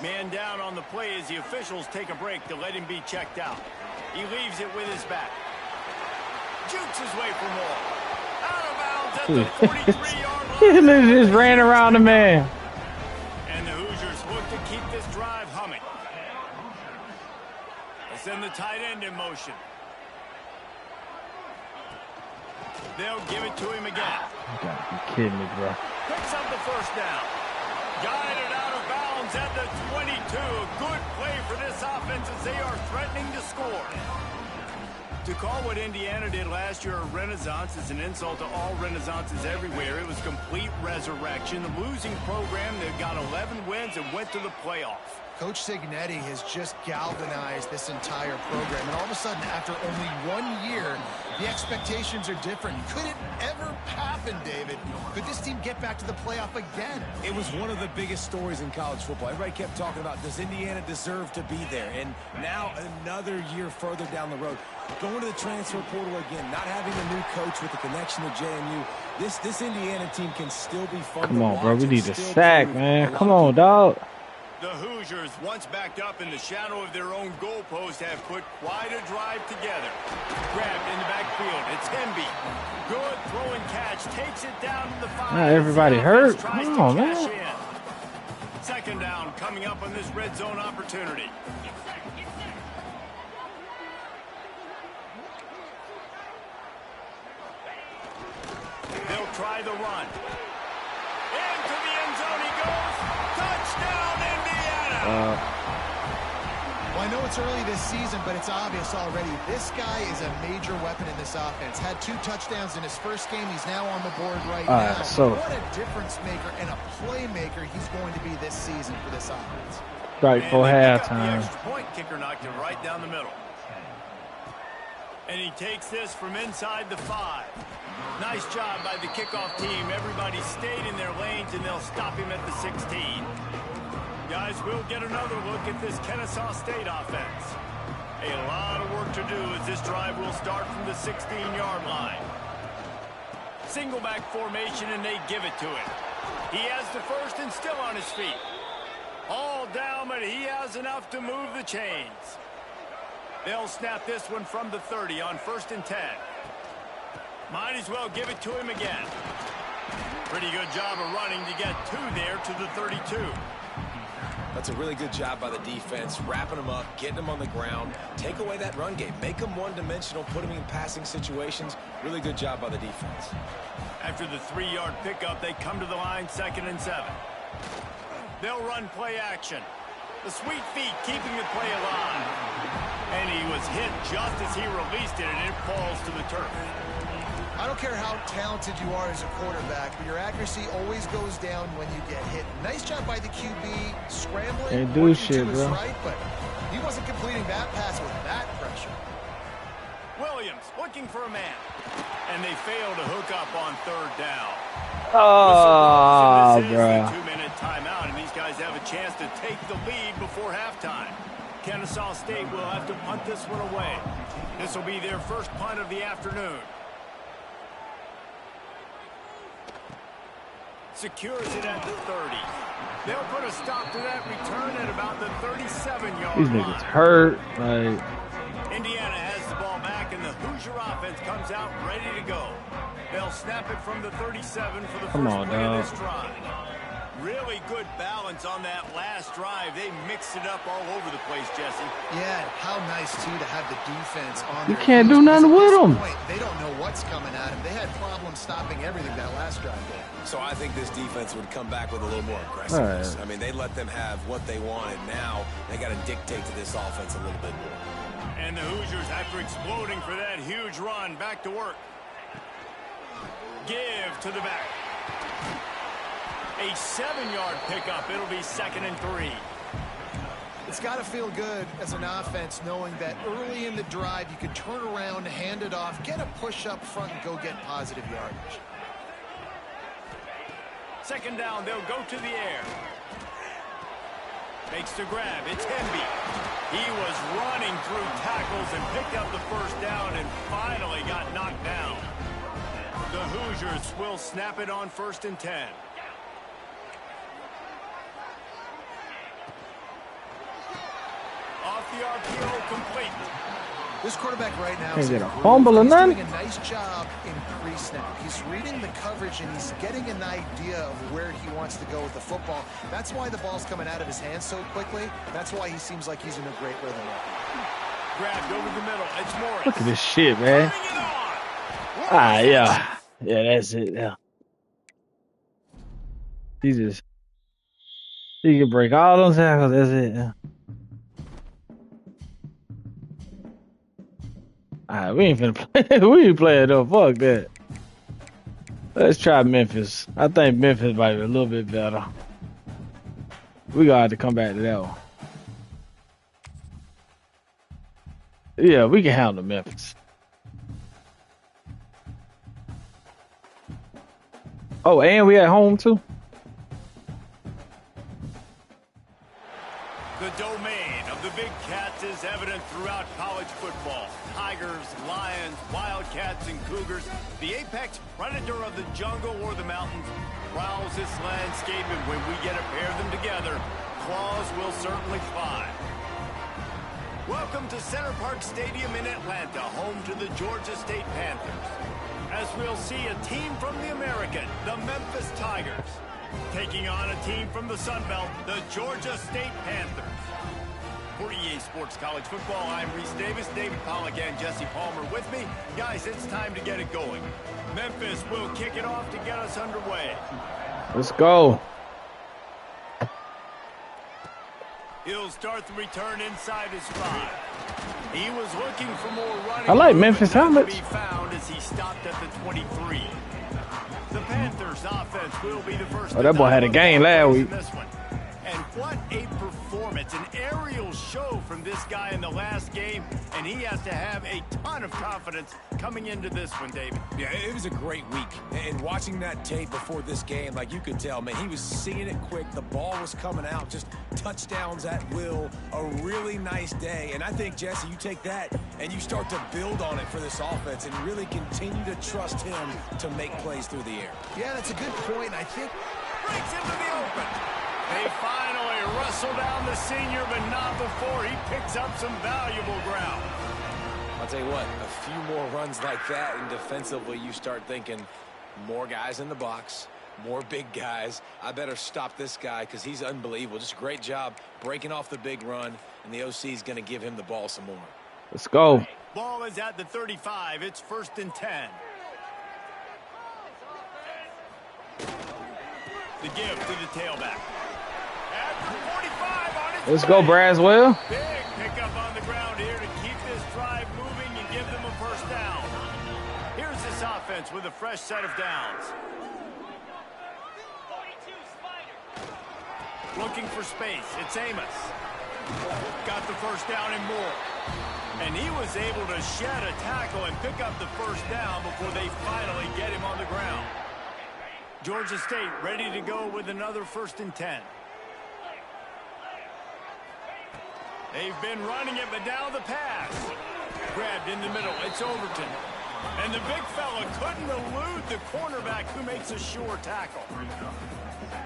Man down on the play as the officials take a break to let him be checked out. He leaves it with his back. Jukes his way for more. Out of bounds at the 43-yard line. He just ran around the man. And the Hoosiers look to keep this drive humming. They send the tight end in motion. They'll give it to him again. You gotta be kidding me, bro. Picks up the first down. Guided out of bounds at the 22. A good play for this offense as they are threatening to score. To call what Indiana did last year a renaissance is an insult to all renaissances everywhere. It was complete resurrection. The losing program that got 11 wins and went to the playoffs. Coach Cignetti has just galvanized this entire program. And all of a sudden, after only 1 year, the expectations are different. Could it ever happen, David? Could this team get back to the playoff again? It was one of the biggest stories in college football. Everybody kept talking about, does Indiana deserve to be there? And now another year further down the road, going to the transfer portal again, not having a new coach with the connection to JMU, this Indiana team can still be fun. Come on, bro. We need to sack, man. Come on, dog. The Hoosiers, once backed up in the shadow of their own goalpost, have put quite a drive together. Grabbed in the backfield. It's Henby. Good throw and catch. Takes it down to the 5. Not everybody hurt. Come on, man. Second down coming up on this red zone opportunity. They'll try the run. Into the end zone he goes. Touchdown, Indiana! Well, I know it's early this season, but it's obvious already. This guy is a major weapon in this offense. Had 2 touchdowns in his first game. He's now on the board right now. So what a difference maker and a playmaker he's going to be this season for this offense. strike for halftime. Point kicker knocked it right down the middle. And he takes this from inside the 5. Nice job by the kickoff team. Everybody stayed in their lanes, and they'll stop him at the 16. Guys, we'll get another look at this Kennesaw State offense. A lot of work to do as this drive will start from the 16-yard line. Single back formation, and they give it to him. He has the first and still on his feet. All down, but he has enough to move the chains. They'll snap this one from the 30 on 1st and 10. Might as well give it to him again. Pretty good job of running to get 2 there to the 32. That's a really good job by the defense, wrapping them up, getting them on the ground, take away that run game, make them one-dimensional, put them in passing situations. Really good job by the defense. After the 3-yard pickup, they come to the line, 2nd and 7. They'll run play action. The sweet feet keeping the play alive. And he was hit just as he released it, and it falls to the turf. I don't care how talented you are as a quarterback, but your accuracy always goes down when you get hit. Nice job by the QB scrambling. Can't do shit, bro. Right, but he wasn't completing that pass with that pressure. Williams looking for a man. And they fail to hook up on 3rd down. Oh, this is bro. a 2-minute timeout, and these guys have a chance to take the lead before halftime. Kennesaw State will have to punt this one away. This will be their first punt of the afternoon. Secures it at the 30. They'll put a stop to that return at about the 37-yard line. These niggas hurt. Like, Indiana has the ball back, and the Hoosier offense comes out ready to go. They'll snap it from the 37 for the first play of this drive. Really good balance on that last drive. They mixed it up all over the place, Jesse. Yeah, how nice, too, to have the defense on you their can't heels, do nothing because with at them. this point, they don't know what's coming at them. They had problems stopping everything that last drive did. So I think this defense would come back with a little more aggressiveness. I mean, they let them have what they wanted. Now they got to dictate to this offense a little bit more. And the Hoosiers, after exploding for that huge run, back to work. Give to the back. A 7-yard pickup. It'll be 2nd and 3. It's got to feel good as an offense knowing that early in the drive you can turn around, hand it off, get a push up front, and go get positive yardage. 2nd down, they'll go to the air. Makes the grab. It's Hemby. He was running through tackles and picked up the 1st down and finally got knocked down. The Hoosiers will snap it on 1st and 10. Off the RPO, complete. This quarterback right now Can't is get a fumble or he's nothing. doing a nice job in pre-snap. He's reading the coverage and he's getting an idea of where he wants to go with the football. That's why the ball's coming out of his hands so quickly. That's why he seems like he's in a great rhythm. Grabbed over the middle. It's Morris. look at this shit, man. Turning it on. Ah, yeah. Yeah, that's it. Yeah. Jesus. He can break all those tackles. That's it. Yeah. Alright, we ain't finna play. We ain't playing though. Fuck that. Let's try Memphis. I think Memphis might be a little bit better. We gonna have to come back to that one. Yeah, we can handle Memphis. Oh, and we at home too? The domain of the Big Cats is evident throughout college football. Tigers, Lions, Wildcats, and Cougars. The apex predator of the jungle or the mountains prowls this landscape, and when we get to pair them together, claws will certainly fly. Welcome to Center Parc Stadium in Atlanta, home to the Georgia State Panthers. As we'll see a team from the American, the Memphis Tigers, taking on a team from the Sun Belt, the Georgia State Panthers. For EA Sports College Football, I'm Reese Davis, David Pollack, and Jesse Palmer with me. Guys, it's time to get it going. Memphis will kick it off to get us underway. Let's go. He'll start the return inside his 5. He was looking for more running. I like room, Memphis but none to helmets. be found as he stopped at the 23. The Panthers offense will be the first. Oh, that boy had a game last week. This one. And what a performance performance, an aerial show from this guy in the last game, and he has to have a ton of confidence coming into this one, David. Yeah, it was a great week. And watching that tape before this game, like you could tell, man, he was seeing it quick. The ball was coming out, just touchdowns at will. A really nice day. And I think, Jesse, you take that and you start to build on it for this offense and really continue to trust him to make plays through the air. Yeah, that's a good point. I think Breaks into the open. They finally wrestle down the senior, but not before he picks up some valuable ground. I'll tell you what, a few more runs like that, and defensively you start thinking more guys in the box, more big guys. I better stop this guy because he's unbelievable. Just a great job breaking off the big run, and the OC is going to give him the ball some more. Let's go. Ball is at the 35. It's 1st and 10. The give to the tailback. At the 45 on its Let's go, way. Braswell. Big pickup on the ground here to keep this drive moving and give them a first down. Here's this offense with a fresh set of downs. Looking for space. It's Amos. Got the first down and more. And he was able to shed a tackle and pick up the first down before they finally get him on the ground. Georgia State ready to go with another 1st and 10. They've been running it, but now the pass. Grabbed in the middle. It's Overton. And the big fella couldn't elude the cornerback who makes a sure tackle.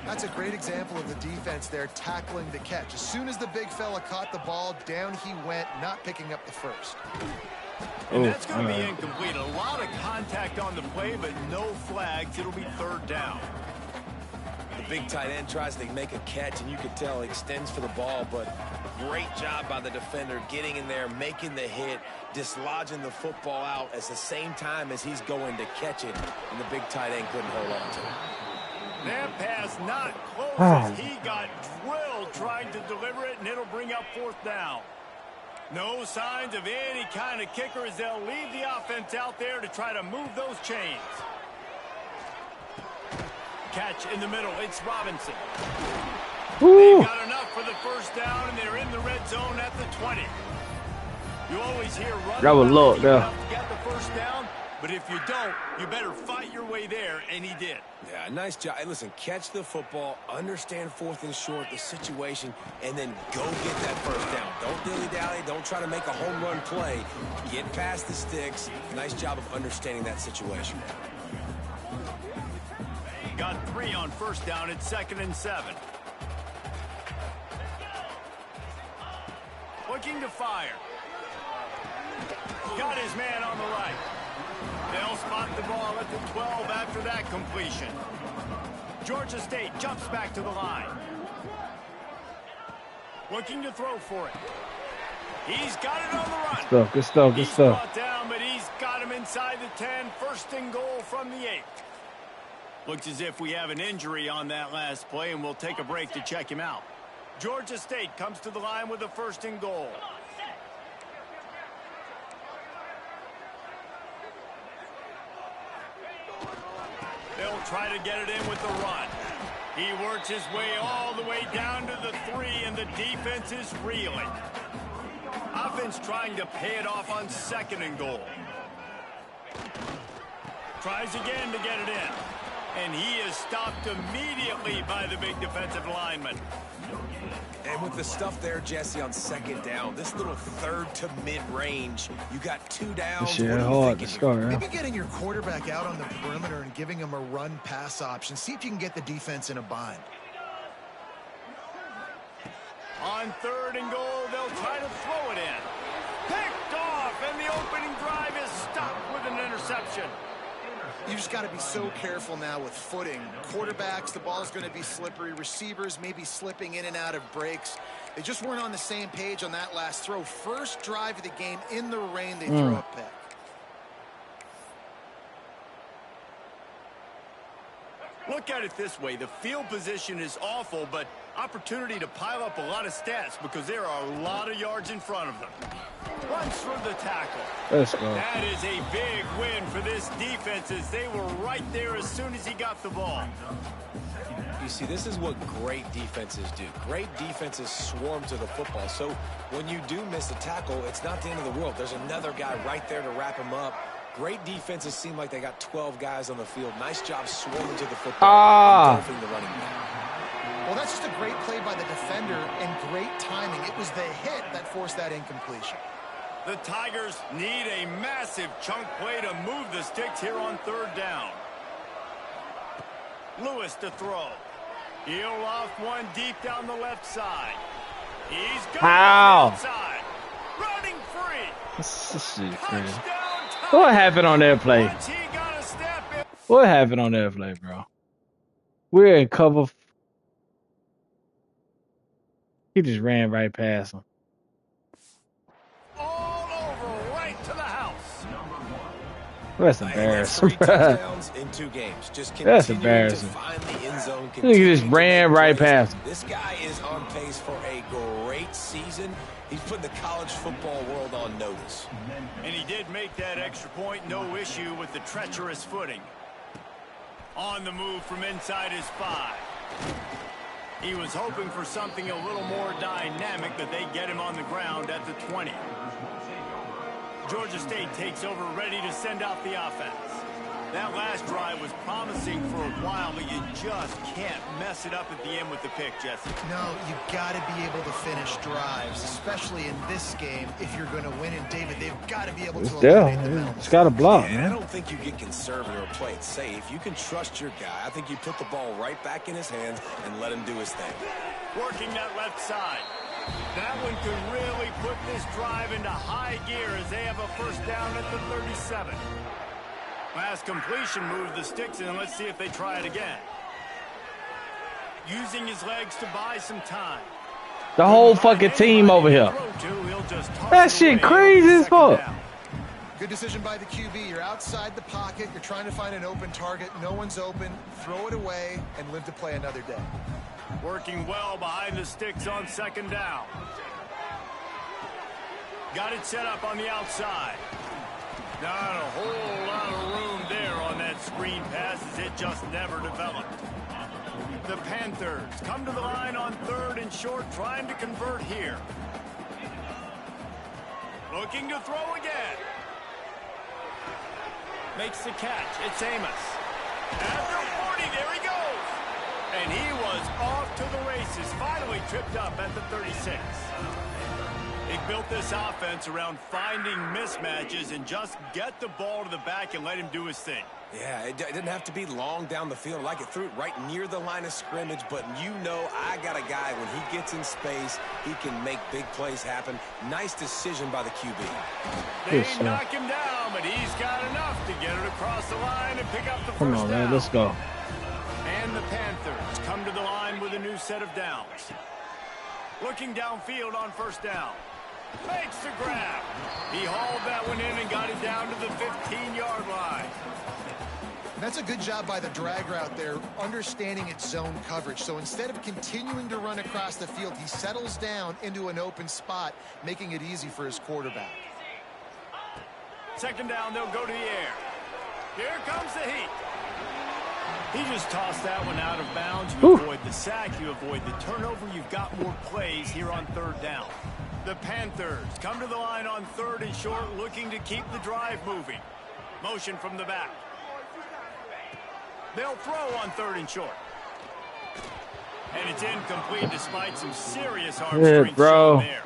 that's a great example of the defense there tackling the catch. As soon as the big fella caught the ball, down he went, not picking up the first. And that's going to be incomplete. A lot of contact on the play, but no flags. It'll be 3rd down. The big tight end tries to make a catch, and you can tell he extends for the ball, but great job by the defender getting in there, making the hit, dislodging the football out at the same time as he's going to catch it, and the big tight end couldn't hold on to it. That pass not close as he got drilled trying to deliver it, and it'll bring up 4th down. No signs of any kind of kicker as they'll leave the offense out there to try to move those chains. Catch in the middle. It's Robinson. They've got enough for the first down, and they're in the red zone at the 20. You always hear run. That was low there. To get the first down, but if you don't, you better fight your way there, and he did. Yeah, nice job. Hey, listen, catch the football, understand 4th and short, the situation, and then go get that first down. Don't dilly-dally. Don't try to make a home run play. Get past the sticks. Nice job of understanding that situation. Got 3 on first down. It's 2nd and 7. Looking to fire. Got his man on the right. They'll spot the ball at the 12 after that completion. Georgia State jumps back to the line. Looking to throw for it. He's got it on the run. Good stuff. He's brought down, but he's got him inside the 10. 1st and goal from the 8. Looks as if we have an injury on that last play, and we'll take a break to check him out. Georgia State comes to the line with a 1st and goal. They'll try to get it in with the run. He works his way all the way down to the 3, and the defense is reeling. Offense trying to pay it off on 2nd and goal. Tries again to get it in. And he is stopped immediately by the big defensive lineman. And with the stuff there, Jesse, on 2nd down, this little 3rd to mid-range, you got 2 downs. This shit hard to score, Maybe getting your quarterback out on the perimeter and giving him a run-pass option. See if you can get the defense in a bind. On 3rd and goal, they'll try to throw it in. Picked off, and the opening drive is stopped with an interception. You just got to be so careful now with footing. Quarterbacks, the ball's going to be slippery. Receivers maybe slipping in and out of breaks. They just weren't on the same page on that last throw. First drive of the game in the rain, they throw a pick. Look at it this way. The field position is awful, but opportunity to pile up a lot of stats because there are a lot of yards in front of them. Runs through the tackle. Let's go. That is a big win for this defense as they were right there as soon as he got the ball. You see, this is what great defenses do. Great defenses swarm to the football. So when you do miss a tackle, it's not the end of the world. There's another guy right there to wrap him up. Great defenses seem like they got 12 guys on the field. Nice job swarming to the football and engulfing the running back. Well, that's just a great play by the defender and great timing. It was the hit that forced that incompletion. The Tigers need a massive chunk play to move the sticks here on third down. Lewis to throw. He'll off one deep down the left side. He's going outside. Running free. This shit crazy. What happened on that play? What happened on that play, bro? We're in cover. He just ran right past him. All over right to the house. That's embarrassing. 3 touchdowns in 2 games. Just That's embarrassing. to find the end zone. He just ran right past him. This guy is on pace for a great season. He's putting the college football world on notice. And he did make that extra point, no issue with the treacherous footing. On the move from inside his 5. He was hoping for something a little more dynamic, but they get him on the ground at the 20. Georgia State takes over, ready to send out the offense. That last drive was promising for a while, but you just can't mess it up at the end with the pick, Jesse. No, you've got to be able to finish drives, especially in this game. If you're going to win, and David, they've got to be able to eliminate the penalties. It's got to block, man. man. I don't think you get conservative or play it safe. You can trust your guy. I think you put the ball right back in his hands and let him do his thing. Working that left side. That one could really put this drive into high gear as they have a first down at the 37. Last completion moved the sticks, and let's see if they try it again. Using his legs to buy some time. The whole fucking team over here. That shit crazy as fuck. Good decision by the QB. You're outside the pocket. You're trying to find an open target. No one's open. Throw it away and live to play another day. Working well behind the sticks on second down. Got it set up on the outside. Not a whole lot of room there on that screen pass as it just never developed. The Panthers come to the line on third and short, trying to convert here. Looking to throw again. Makes the catch. It's Amos. After 40, there he goes. And he was off to the races. Finally tripped up at the 36. They built this offense around finding mismatches and just get the ball to the back and let him do his thing. Yeah, it didn't have to be long down the field. Like it threw it right near the line of scrimmage, but you know I got a guy, when he gets in space, he can make big plays happen. Nice decision by the QB. They knock him down, but he's got enough to get it across the line and pick up the first Come on, down. man, let's go. And the Panthers come to the line with a new set of downs. Looking downfield on first down. Makes the grab. He hauled that one in and got it down to the 15-yard line. That's a good job by the drag route there, understanding its zone coverage. So instead of continuing to run across the field, he settles down into an open spot, making it easy for his quarterback. Second down, they'll go to the air. Here comes the heat. He just tossed that one out of bounds. You avoid the sack, you avoid the turnover. You've got more plays here on third down. The Panthers come to the line on third and short, looking to keep the drive moving. Motion from the back. They'll throw on third and short. And it's incomplete despite some serious arm strength shown there.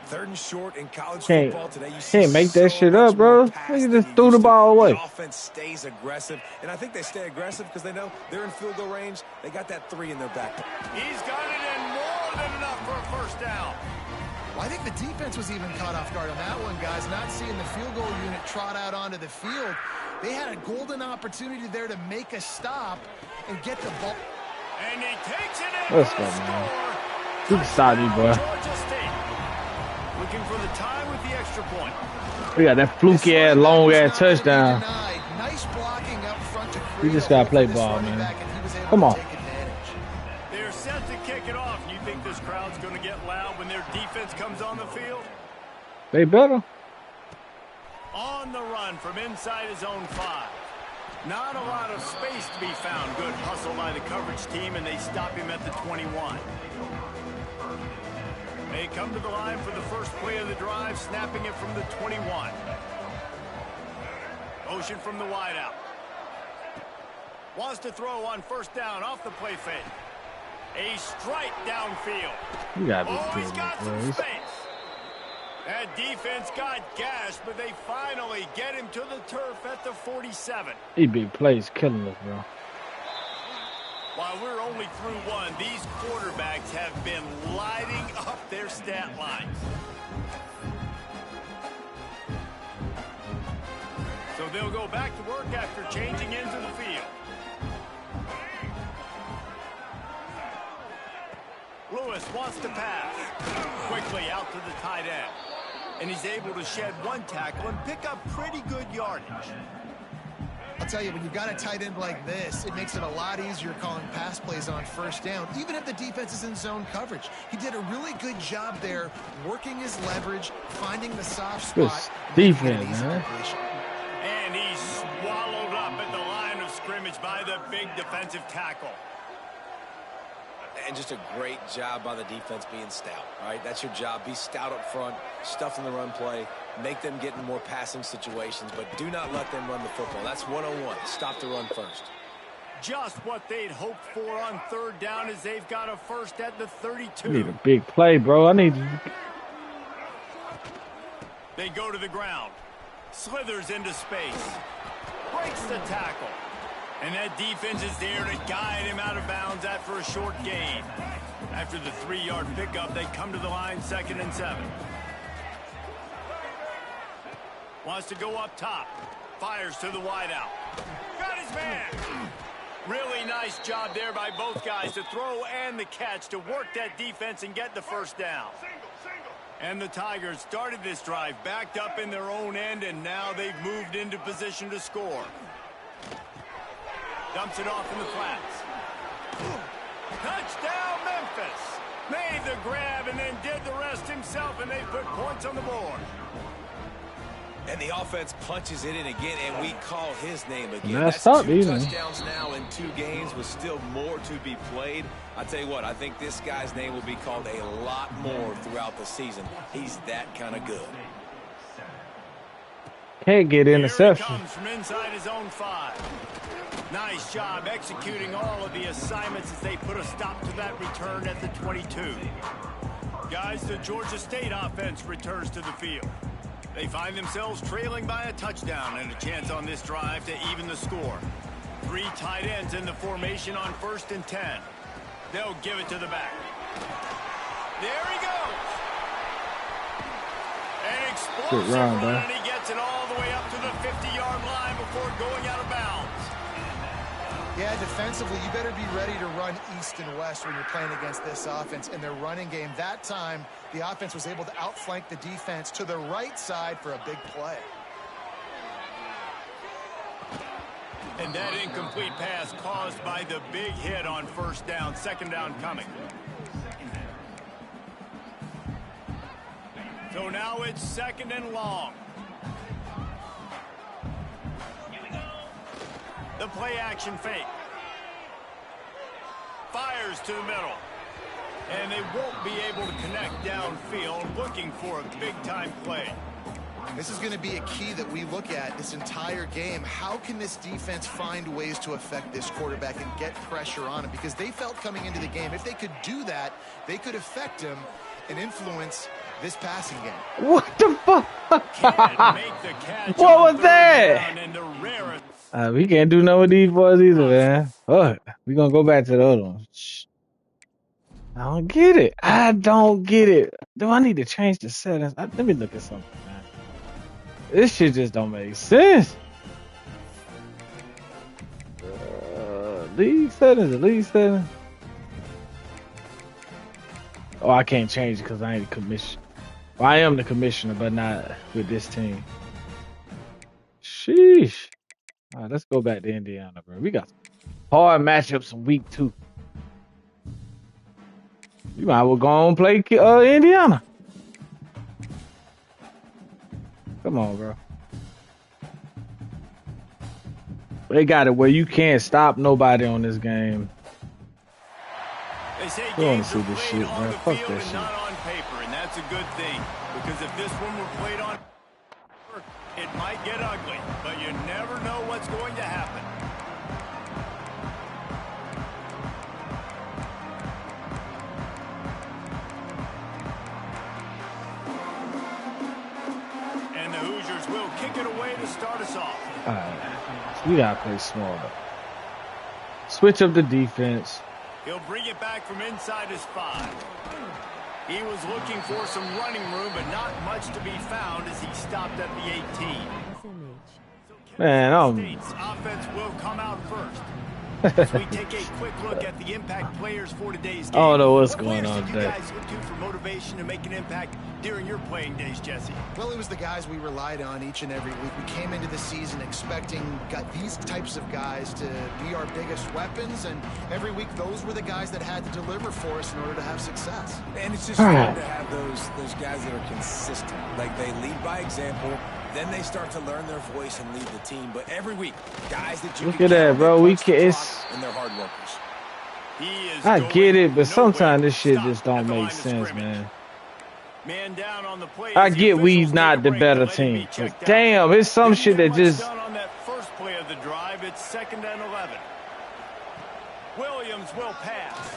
Third and short in college Can't football today. You can't make that so shit much up, bro. more pass Nigga than just you threw the used to. ball away. The offense stays aggressive, and I think they stay aggressive because they know they're in field goal range. They got that 3 in their back. He's got it in more than enough for a first down. Well, I think the defense was even caught off guard on that one, guys. Not seeing the field goal unit trot out onto the field. They had a golden opportunity there to make a stop and get the ball. And he takes it in. Let's go, man. You can stop me, boy. Georgia State looking for the tie with the extra point. We got that fluky ass, long ass touchdown. Nice blocking up front to You just gotta play ball, man. Come on. They're set to kick it off. You think this crowd's going to get loud when their defense comes on the field? They better. On the run from inside his own 5. Not a lot of space to be found. Good hustle by the coverage team, and they stop him at the 21. They come to the line for the first play of the drive, snapping it from the 21. Motion from the wideout. Wants to throw on first down off the play fake. A strike downfield. He's got some space. That defense got gashed, but they finally get him to the turf at the 47. He big plays killing us, bro. While we're only through one, these quarterbacks have been lighting up their stat lines. So they'll go back to work after changing into the field. Lewis wants to pass. Quickly out to the tight end. And he's able to shed one tackle and pick up pretty good yardage. I'll tell you, when you've got a tight end like this, it makes it a lot easier calling pass plays on first down, even if the defense is in zone coverage. He did a really good job there, working his leverage, finding the soft spot. Defense, man. And he's swallowed up at the line of scrimmage by the big defensive tackle. And just a great job by the defense being stout, right? That's your job. Be stout up front, stuff in the run play, make them get in more passing situations, but do not let them run the football. That's one-on-one. Stop the run first. Just what they'd hoped for on third down as they've got a first at the 32. I need a big play, bro. I need to... They go to the ground. Slithers into space. Breaks the tackle. And that defense is there to guide him out of bounds after a short gain. After the 3-yard pickup, they come to the line 2nd and 7. Wants to go up top. Fires to the wideout. Got his man. Really nice job there by both guys to throw and the catch to work that defense and get the first down. And the Tigers started this drive backed up in their own end, and now they've moved into position to score. Dumps it off in the flats. Touchdown, Memphis. Made the grab and then did the rest himself, and they put points on the board. And the offense punches it in again, and we call his name again. That's 2 touchdowns now in 2 games with still more to be played. I tell you what, I think this guy's name will be called a lot more throughout the season. He's that kind of good. Can't get interception. Here he comes from inside his own 5. Nice job executing all of the assignments as they put a stop to that return at the 22. Guys, the Georgia State offense returns to the field. They find themselves trailing by a touchdown and a chance on this drive to even the score. 3 tight ends in the formation on 1st and 10. They'll give it to the back. There he goes. An explosive run, and he gets it all the way up to the 50-yard line before going out of bounds. Yeah, defensively, you better be ready to run east and west when you're playing against this offense. In their running game, that time, the offense was able to outflank the defense to the right side for a big play. And that incomplete pass caused by the big hit on first down. 2nd down coming. So now it's 2nd and long. The play action fake. Fires to the middle. And they won't be able to connect downfield, looking for a big-time play. This is going to be a key that we look at this entire game. How can this defense find ways to affect this quarterback and get pressure on him? Because they felt coming into the game, if they could do that, they could affect him and influence this passing game. What the fuck? Can't make the catch. What was that? And the rarest. We can't do no of these boys either, man. Fuck. We gonna go back to the other one. I don't get it. I don't get it. Do I need to change the settings? Let me look at something, man. This shit just don't make sense. League settings. Oh, I can't change it because I ain't the commissioner. Well, I am the commissioner, but not with this team. Sheesh. All right, let's go back to Indiana, bro. We got hard matchups in week 2. You might as well go and play Indiana. Come on, bro. They got it where you can't stop nobody on this game. They say We want to games see are this played shit, on man. the Fuck field that and shit. not on paper, and that's a good thing. Because if this one were played on paper, it might get ugly, but you never know what's going to happen. And the Hoosiers will kick it away to start us off. All right. We got to play smaller. Switch up the defense. He'll bring it back from inside his 5. He was looking for some running room, but not much to be found as he stopped at the 18. SMH. Man, State's offense will come out first. As we take a quick look at the impact players for today's game. I don't know what's What going players on did today. you guys look to for motivation to make an impact during your playing days, Jesse? Well, it was the guys we relied on each and every week. We came into the season expecting these types of guys to be our biggest weapons, and every week those were the guys that had to deliver for us in order to have success. And it's just fun to have those guys that are consistent. Like, they lead by example, then they start to learn their voice and lead the team. But every week, guys that you Look can at that, count bro. on We punch the can. clock, It's. and they're hard workers. He is I get it, but going sometimes this shit nowhere. just Stop don't at the make line of sense, scrimmage. man. Man down on the play I as the get we officials not take the a break better to let him be team, checked but out. damn, it's some Didn't shit get that much just. done on that first play of the drive. It's 2nd and 11. Williams will pass.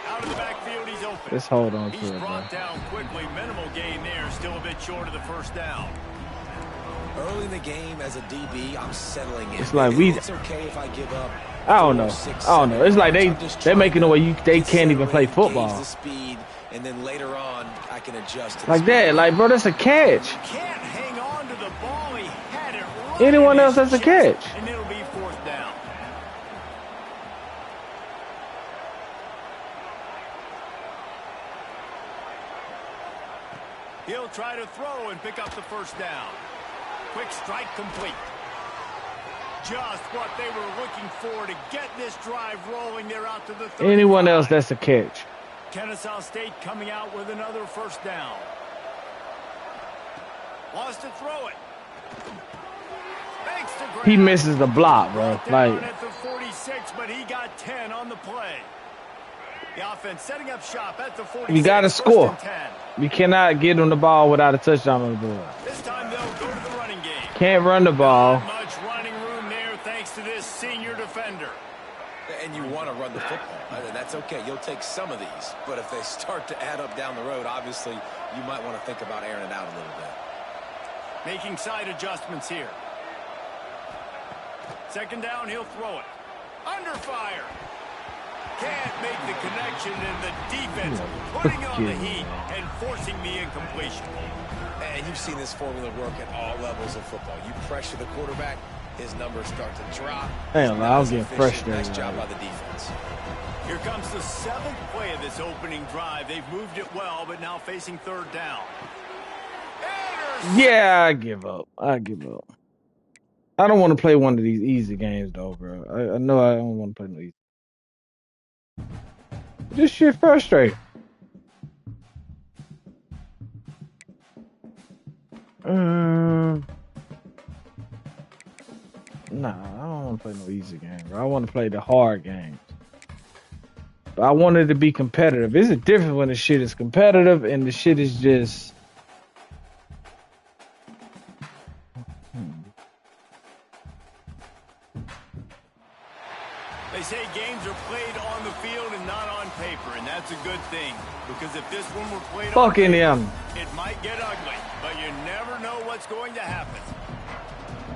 Out of the backfield, he's open. Let's hold on He's to it, brought man. down quickly. Minimal gain there. Still a bit short of the first down. Early in the game, as a DB, I'm settling in. It's like we. It's okay if I give up. I don't know. 4, 6, I don't know. It's like they're making it where they can't even play Gauge football the speed, and then later on, I can adjust to the like speed. that. Like, bro, that's a catch. Can't hang on to the ball. He had it right Anyone in else his that's a chest, catch. and it'll be 4th down. He'll try to throw and pick up the first down. Quick strike complete. Just what they were looking for to get this drive rolling. They're out to the 35. Anyone else that's a catch. Kennesaw State coming out with another first down. Wants to throw it. Makes the grab. He misses the block, bro. Brought down Like, at the 46, but he got 10 on the play. The offense setting up shop at the 46. you got to 1st score. and 10. You cannot get on the ball without a touchdown on the board. This time they'll go to the running game. Can't run the ball. Not much running room there thanks to this senior defender. And you want to run the football. That's okay. You'll take some of these. But if they start to add up down the road, obviously, you might want to think about airing it out a little bit. Making side adjustments here. 2nd down, he'll throw it. Under fire. Can't make the connection, and the defense putting on the heat and forcing the incompletion. And you've seen this formula work at all levels of football. You pressure the quarterback, his numbers start to drop. Hell no, I was getting Efficient. frustrated. Nice job by the defense. Here comes the 7th play of this opening drive. They've moved it well, but now facing 3rd down. Yeah, I give up. I give up. I don't want to play one of these easy games, though, bro. I know I don't want to play no easy. This shit frustrating. Nah, I don't want to play no easy game, bro. I want to play the hard games. But I want it to be competitive. It's a difference when the shit is competitive and the shit is just... They say games are played on the field and not on paper, and that's a good thing. Because if this one were played on Fucking paper, him. it might get ugly. But you never know what's going to happen.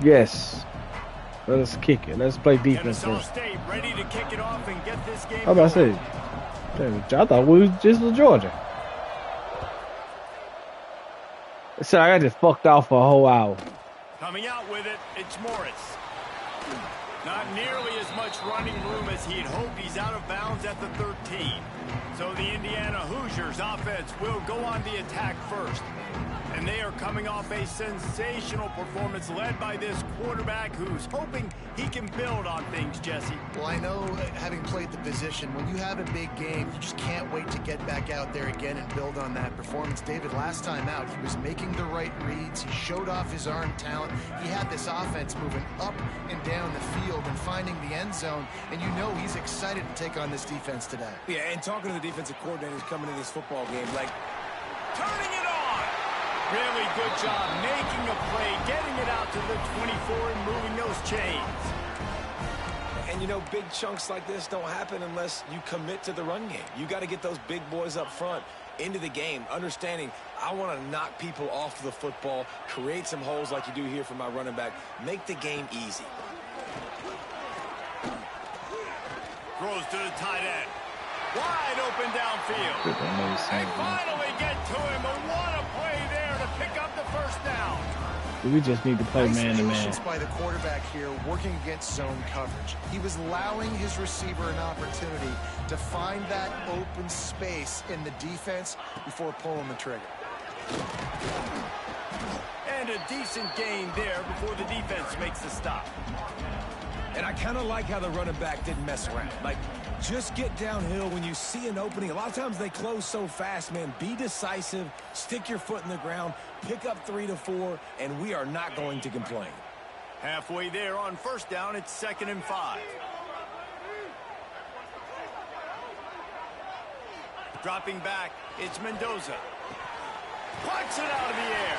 Yes. Let us kick it. Let's play defense Kennesaw first. State ready to kick it off and get this game How about I going. say? Damn, I thought we was just was Georgia. So I got just fucked off for a whole hour. Coming out with it, it's Morris. Not nearly as much running room as he'd hoped. He's out of bounds at the 13. So the Indiana Hoosiers offense will go on the attack first. And they are coming off a sensational performance led by this quarterback who's hoping he can build on things, Jesse? Well, I know, having played the position, when you have a big game, you just can't wait to get back out there again and build on that performance. David, last time out, he was making the right reads. He showed off his arm talent. He had this offense moving up and down the field and finding the end zone, and you know he's excited to take on this defense today. Yeah, and talking to the defensive coordinators coming into this football game, like, Turning it on. Really good job making a play, getting it out to the 24 and moving those chains. and you know, big chunks like this don't happen unless you commit to the run game. You got to get those big boys up front into the game, understanding I want to knock people off the football, create some holes like you do here for my running back, make the game easy. Throws to the tight end. Wide open downfield. They finally get to him, and what a play there to pick up the first down. We just need to play man-to-man. Patience by the quarterback here, working against zone coverage. He was allowing his receiver an opportunity to find that open space in the defense before pulling the trigger. And a decent gain there before the defense makes the stop. And I kind of like how the running back didn't mess around. Like, just get downhill when you see an opening. A lot of times they close so fast, man. Be decisive, stick your foot in the ground, pick up 3 to 4, and we are not going to complain. Halfway there on first down, it's 2nd and 5. Dropping back, it's Mendoza. Puts it out of the air.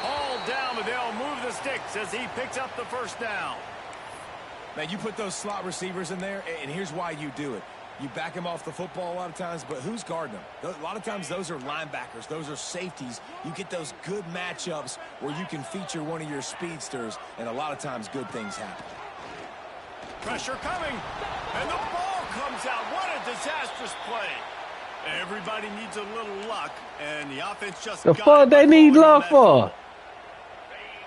All down, but they'll move the sticks as he picks up the first down. Man, you put those slot receivers in there, and here's why you do it. You back them off the football a lot of times, but who's guarding them? A lot of times those are linebackers. Those are safeties. You get those good matchups where you can feature one of your speedsters, and a lot of times good things happen. Pressure coming, and the ball comes out. What a disastrous play. Everybody needs a little luck, and the offense just The got fuck it they by need going on luck that for? field.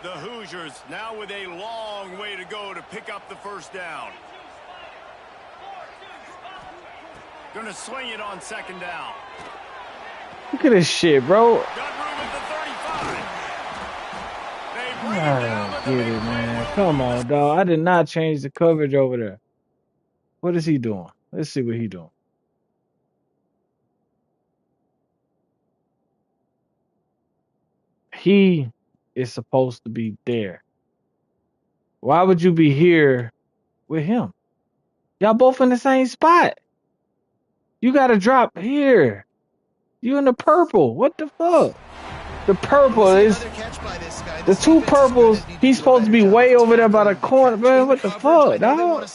The Hoosiers now with a long way to go to pick up the first down. Gonna swing it on 2nd down. Look at this shit, bro. Got room at the 35. They bring it I down, don't but the get big it, play man. will Come be on, missed. dog. I did not change the coverage over there. What is he doing? Let's see what he doing. He is supposed to be there. Why would you be here with him? Y'all both in the same spot. You got to drop here. You in the purple. What the fuck? The purple is the two purples. He's supposed to be way over there by the corner, man. What the fuck, dog?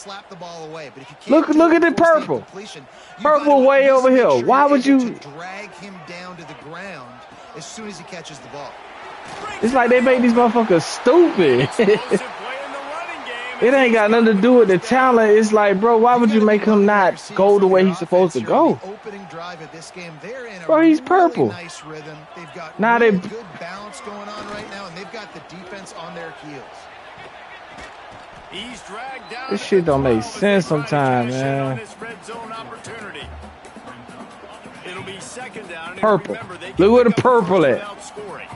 Look at the purple. Purple way over here. Why would you drag him down to the ground as soon as he catches the ball? It's like they make these motherfuckers stupid. Explosive play in the running game. It ain't got nothing to do with the talent. It's like, bro, why would you make him not go the way he's supposed to go? Opening drive of this game, they're in a Bro, he's really purple. nice rhythm. They've got Now really they- good balance going on right now, and they've got the defense on their heels. He's dragged down. This at shit the don't make 12 as they sense try to sometimes, cash in on man. this red zone opportunity. It'll be 2nd down. And Purple. remember, they Look can where the pick up purple first at. without scoring.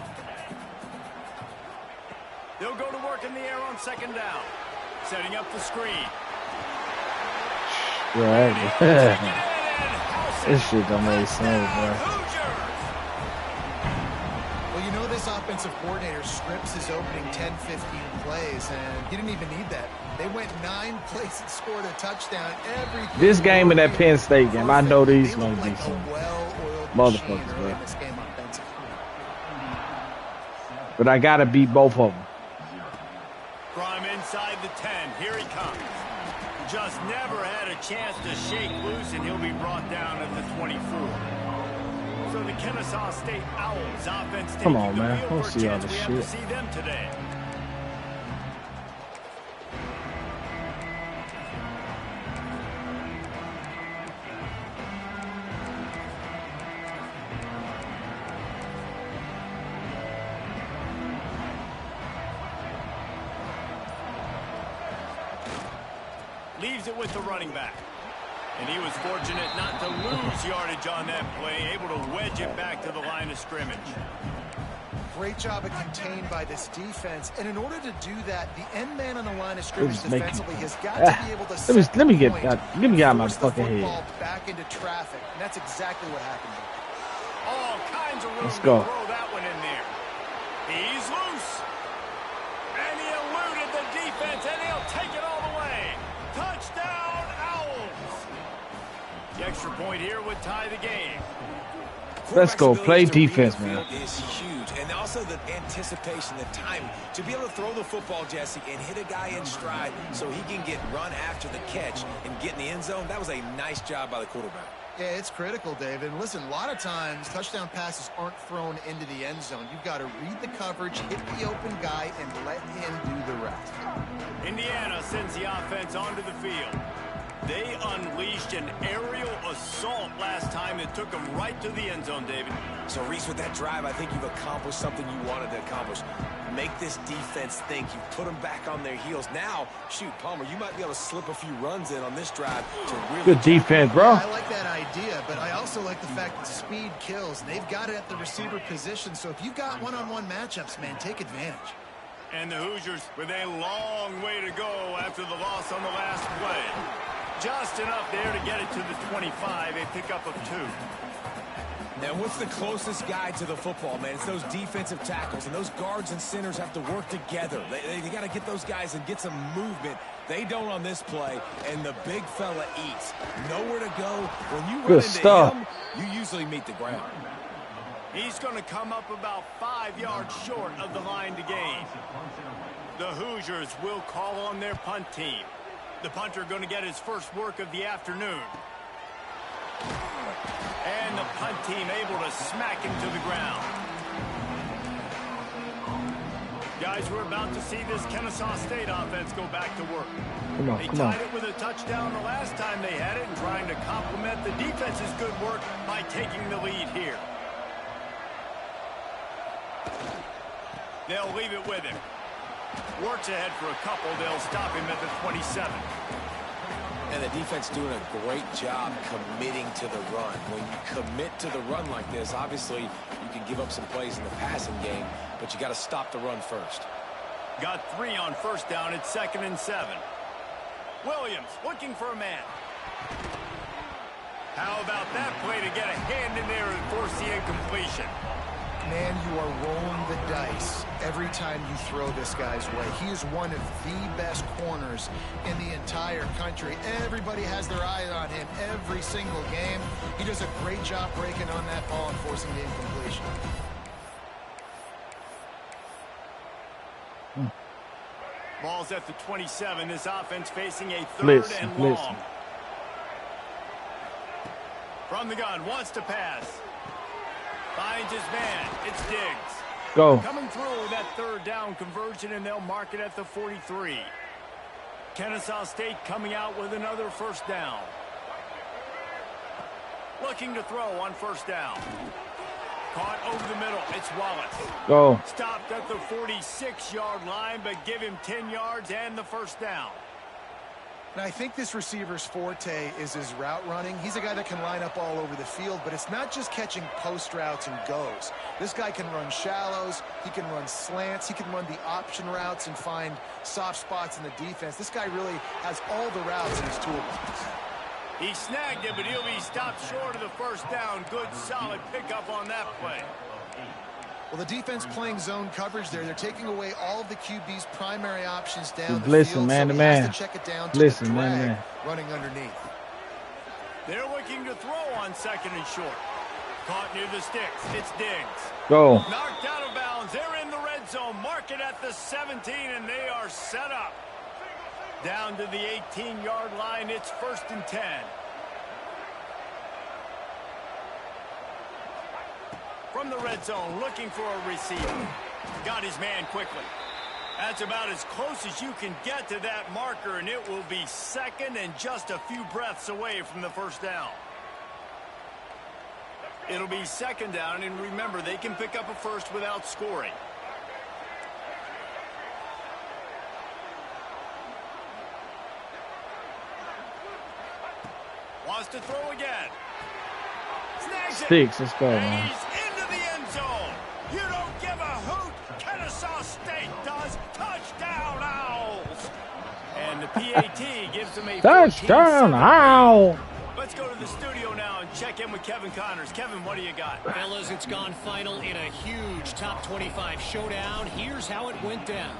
They'll go to work in the air on 2nd down. Setting up the screen. Right. This shit don't make sense, bro. Well, you know this offensive coordinator scripts his opening 10, 15 plays, and he didn't even need that. They went 9 plays and scored a touchdown. Everything. This game and that Penn State game, I know these They gonna look be like some a well-oiled motherfuckers, machine bro. in this game offensively. But I gotta beat both of them. Prime inside the 10. Here he comes. Just never had a chance to shake loose, and he'll be brought down at the 24. So the Kennesaw State Owls offense Come taking on, the man. field Don't for a see all chance this we have to shit. see them today. Leaves it with the running back. And he was fortunate not to lose yardage on that play, able to wedge it back to the line of scrimmage. great job of contained by this defense. And in order to do that, the end man on the line of scrimmage defensively has got to be able to let me get that. Let me get out my fucking head. Back into traffic. And that's exactly what happened here. All kinds of room Let's go. to throw that one in there. He's loose. And he eluded the defense, and he'll take it all the way. Touchdown, Owls. The extra point here would tie the game. Let's go. Play defense, man. Is huge, and also the anticipation, the time to be able to throw the football, Jesse, and hit a guy in stride so he can get run after the catch and get in the end zone. That was a nice job by the quarterback. Yeah, it's critical, David. Listen, a lot of times touchdown passes aren't thrown into the end zone. You've got to read the coverage, hit the open guy, and let him do the rest. Indiana sends the offense onto the field. They unleashed an aerial assault last time that took them right to the end zone, David. So, Reese, with that drive, I think you've accomplished something you wanted to accomplish. Make this defense think. You put them back on their heels. Now, shoot, Palmer, you might be able to slip a few runs in on this drive to really... Good defense, bro. I like that idea, but I also like the fact that speed kills. They've got it at the receiver position, so if you've got one-on-one matchups, man, take advantage. And the Hoosiers with a long way to go after the loss on the last play. Just enough there to get it to the 25, a pickup of 2. Now, what's the closest guy to the football, man? It's those defensive tackles, and those guards and centers have to work together. They got to get those guys and get some movement. They don't on this play, and the big fella eats. Nowhere to go. When you run into him, you usually meet the ground. He's going to come up about 5 yards short of the line to gain. The Hoosiers will call on their punt team. The punter going to get his first work of the afternoon. And the punt team able to smack him to the ground. Guys, we're about to see this Kennesaw State offense go back to work. They tied it with a touchdown the last time they had it and trying to complement the defense's good work by taking the lead here. They'll leave it with him. Works ahead for a couple. They'll stop him at the 27. And the defense doing a great job committing to the run. When you commit to the run like this, obviously you can give up some plays in the passing game, but you got to stop the run first. Got 3 on first down. It's 2nd and 7. Williams looking for a man. How about that play to get a hand in there and force the incompletion? Man, you are rolling the dice every time you throw this guy's way. He is one of the best corners in the entire country. Everybody has their eye on him every single game. He does a great job breaking on that ball and forcing the incompletion. Ball's at the 27. This offense facing a 3rd and long. From the gun, wants to pass. Finds his man. It's Diggs. Go. Coming through that 3rd down conversion, and they'll mark it at the 43. Kennesaw State coming out with another first down. Looking to throw on first down. Caught over the middle. It's Wallace. Go. Stopped at the 46-yard line, but give him 10 yards and the first down. And I think this receiver's forte is his route running. He's a guy that can line up all over the field, but it's not just catching post routes and goes. This guy can run shallows, he can run slants, he can run the option routes and find soft spots in the defense. This guy really has all the routes in his toolbox. He snagged it, but he'll be stopped short of the first down. Good, solid pickup on that play. Well, the defense playing zone coverage there. They're taking away all of the QB's primary options down the Listen, field. man so to he man. has to check it down to Listen, the drag man to man. running underneath. They're looking to throw on 2nd and short. Caught near the sticks. It's Diggs. Go. Knocked out of bounds. They're in the red zone. Mark it at the 17, and they are set up. Down to the 18-yard line. It's 1st and 10. From the red zone, looking for a receiver. Got his man quickly. That's about as close as you can get to that marker, and it will be 2nd and just a few breaths away from the first down. It'll be 2nd down, and remember, they can pick up a first without scoring. Wants to throw again. Snags it. Sticks, let's go, And man. he's into the end zone. You don't give a hoot Arkansas State does. Touchdown, Owls. And the PAT gives them a touchdown, 14-7 owl. lead. Let's go to the studio now and check in with Kevin Connors. Kevin, what do you got? Fellas, it's gone final in a huge top 25 showdown. Here's how it went down.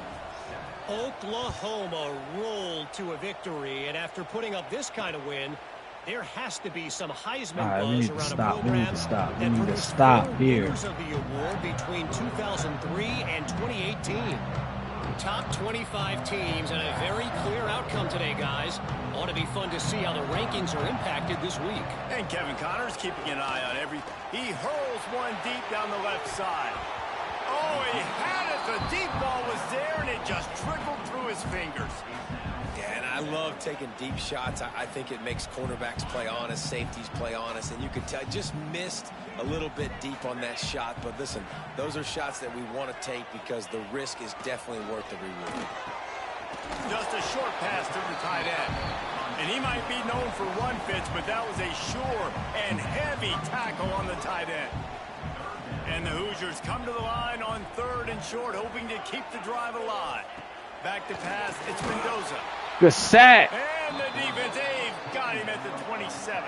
Oklahoma rolled to a victory, and after putting up this kind of win, there has to be some Heisman buzz around a program that produced 4 winners of the award between 2003 and 2018. Top 25 teams and a very clear outcome today, guys. Ought to be fun to see how the rankings are impacted this week. And Kevin Connors keeping an eye on everything. He hurls one deep down the left side. Oh, he had it. The deep ball was there, and it just trickled through his fingers. Yeah, and I love taking deep shots. I think it makes cornerbacks play honest, safeties play honest, and you could tell just missed a little bit deep on that shot. But listen, those are shots that we want to take because the risk is definitely worth the reward. Just a short pass to the tight end. And he might be known for run fits, but that was a sure and heavy tackle on the tight end. And the Hoosiers come to the line on 3rd and short, hoping to keep the drive alive. Back to pass, it's Mendoza. Good sack. And the defense, they've got him at the 27.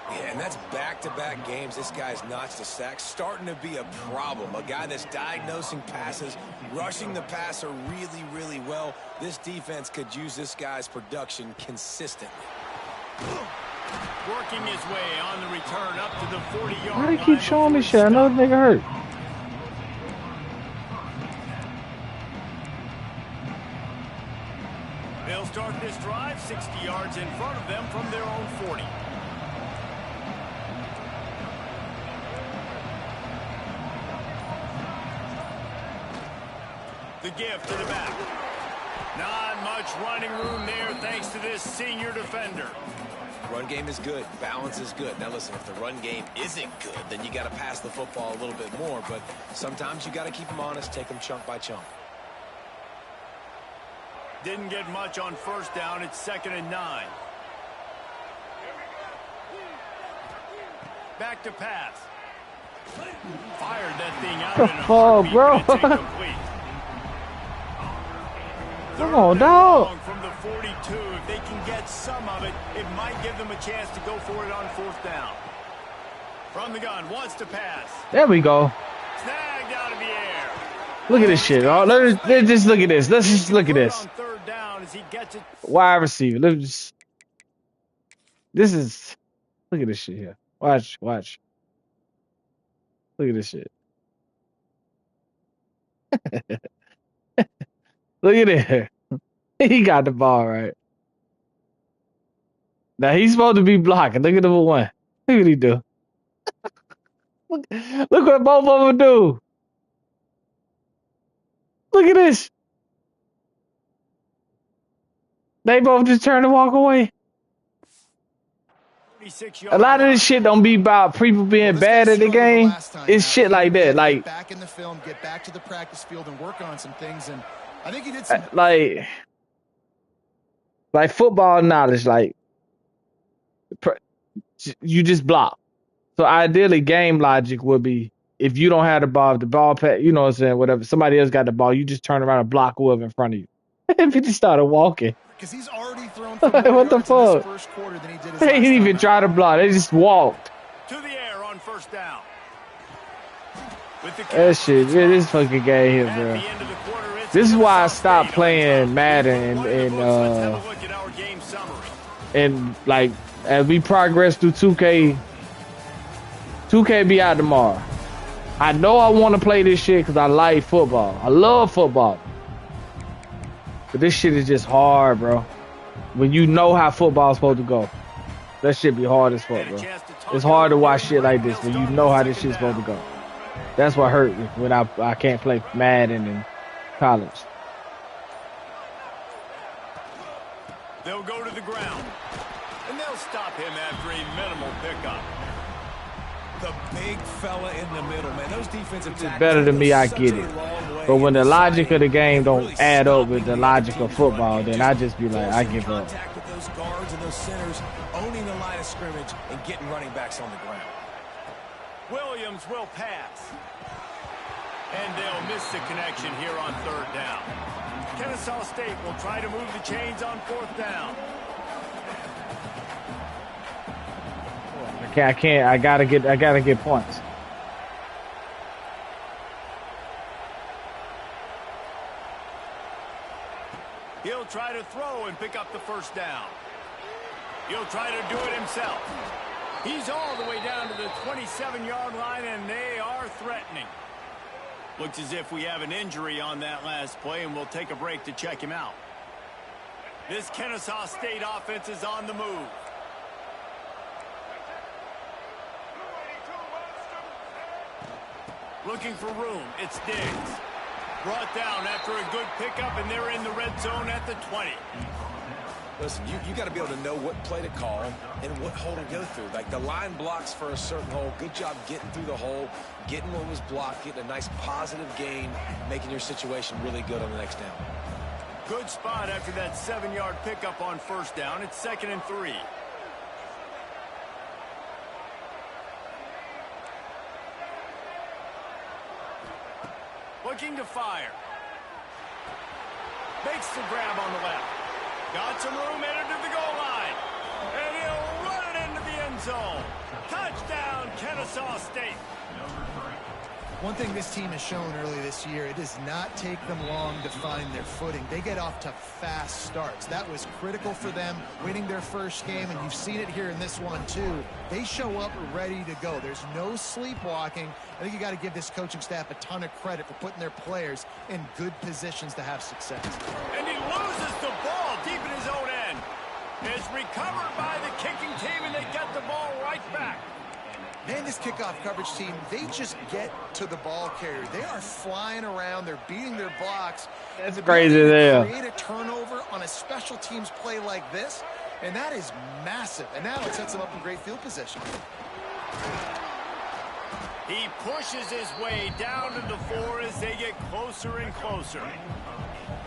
Yeah, and that's back-to-back games. This guy's notched a sack, starting to be a problem. A guy that's diagnosing passes, rushing the passer really, really well. This defense could use this guy's production consistently. Working his way on the return up to the 40-yard line. Why do they keep showing me shit? I know the nigga hurt. They'll start this drive 60 yards in front of them from their own 40. The give to the back. Not much running room there thanks to this senior defender. Run game is good. Balance is good. Now, listen, if the run game isn't good, then you got to pass the football a little bit more. But sometimes you got to keep them honest, take them chunk by chunk. Didn't get much on 1st down. It's 2nd and 9. Back to pass. Fired that thing out in a heartbeat, bro. but it's incomplete. Come on, dog. From the 42, if they can get some of it, it might give them a chance to go for it on 4th down. From the gun, wants to pass. There we go. Snagged out of the air. Look at this shit. Oh, let's just look at this. Let's just look at this. On 3rd down as he gets it. Wide receiver. Let's just. This is. Look at this shit here. Watch. Look at this shit. Look at it. He got the ball right. Now he's supposed to be blocking. Look at number 1. Look what he do. Look what both of them do. Look at this. They both just turn and walk away. A lot of this shit don't be about people being bad at the game. It's shit like that. Like, back in the film, get back to the practice field and work on some things. And I think he did some like football knowledge. Like, you just block. So ideally, game logic would be if you don't have the ball, if the ball pass, you know what I'm saying, whatever. Somebody else got the ball, you just turn around and block whoever in front of you. If he just started walking. because he's already thrown what the fuck? first quarter than he did his They didn't even try to block. They just walked. To the air on 1st down. With the That shit, man, this fucking game here, bro. This is why I stopped playing Madden and like as we progress through 2K. 2K be out tomorrow. I know I want to play this shit because I like football. I love football. But this shit is just hard, bro. When you know how football's supposed to go. That shit be hard as fuck, bro. It's hard to watch shit like this when you know how this shit's supposed to go. That's what hurt me when I can't play Madden in college. They'll go to the ground. And they'll stop him after a minimal pickup. The big fella in the middle, man. Those defensive tackles Better than me, I get it. But when the logic of the game don't add up with the logic of football, then I just be like, I give up. With those guards and those centers, owning the line of scrimmage and getting running backs on the ground. Williams will pass. And they'll miss the connection here on third down. Kennesaw State will try to move the chains on fourth down. I can't. I gotta get points. He'll try to throw and pick up the first down. He'll try to do it himself. He's all the way down to the 27-yard line, and they are threatening. Looks as if we have an injury on that last play, and we'll take a break to check him out. This Kennesaw State offense is on the move. Looking for room. It's Diggs. Brought down after a good pickup, and they're in the red zone at the 20. Listen, you got to be able to know what play to call and what hole to go through. Like the line blocks for a certain hole. Good job getting through the hole, getting what was blocked, getting a nice positive gain, making your situation really good on the next down. Good spot after that 7-yard pickup on first down. It's 2nd and 3. Looking to fire. Makes the grab on the left. Got some room, headed to the goal line. And he'll run it into the end zone. Touchdown, Kennesaw State. One thing this team has shown early this year, it does not take them long to find their footing. They get off to fast starts. That was critical for them winning their first game, and you've seen it here in this one too. They show up ready to go. There's no sleepwalking. I think you got to give this coaching staff a ton of credit for putting their players in good positions to have success. And he loses the ball deep in his own end. It's recovered by the kicking team, and they get the ball right back. Man, this kickoff coverage team, they just get to the ball carrier. They are flying around. They're beating their blocks. That's crazy there. Create a turnover on a special teams play like this, and that is massive. And now it sets them up in great field position. He pushes his way down to the 4 as they get closer and closer.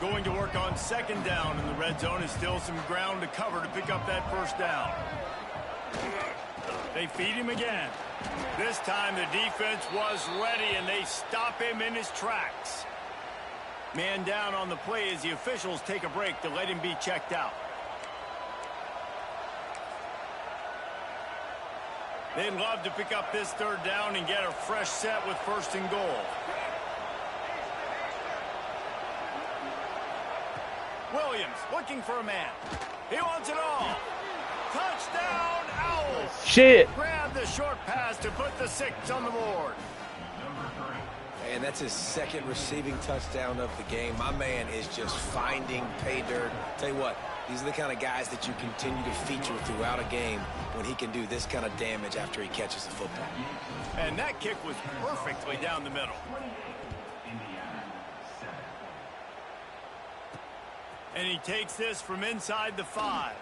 Going to work on 2nd down in the red zone, is still some ground to cover to pick up that first down. They feed him again. This time the defense was ready, and they stop him in his tracks. Man down on the play as the officials take a break to let him be checked out. They'd love to pick up this 3rd down and get a fresh set with 1st and goal. Williams looking for a man. He wants it all. Touchdown, Owls. Shit. Grab the short pass to put the 6 on the board. And that's his 2nd receiving touchdown of the game. My man is just finding pay dirt. Tell you what, these are the kind of guys that you continue to feature throughout a game when he can do this kind of damage after he catches the football. And that kick was perfectly down the middle. And he takes this from inside the 5.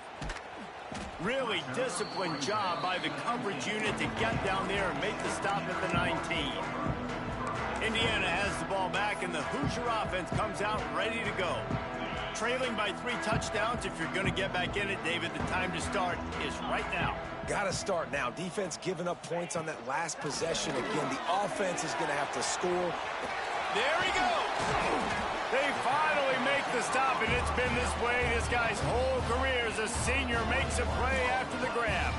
Really disciplined job by the coverage unit to get down there and make the stop at the 19. Indiana has the ball back, and the Hoosier offense comes out ready to go. Trailing by 3 touchdowns. If you're going to get back in it, David, the time to start is right now. Got to start now. Defense giving up points on that last possession. Again, the offense is going to have to score. There he goes. They finally make the stop, and it's been this way this guy's whole career as a senior makes a play after the grab.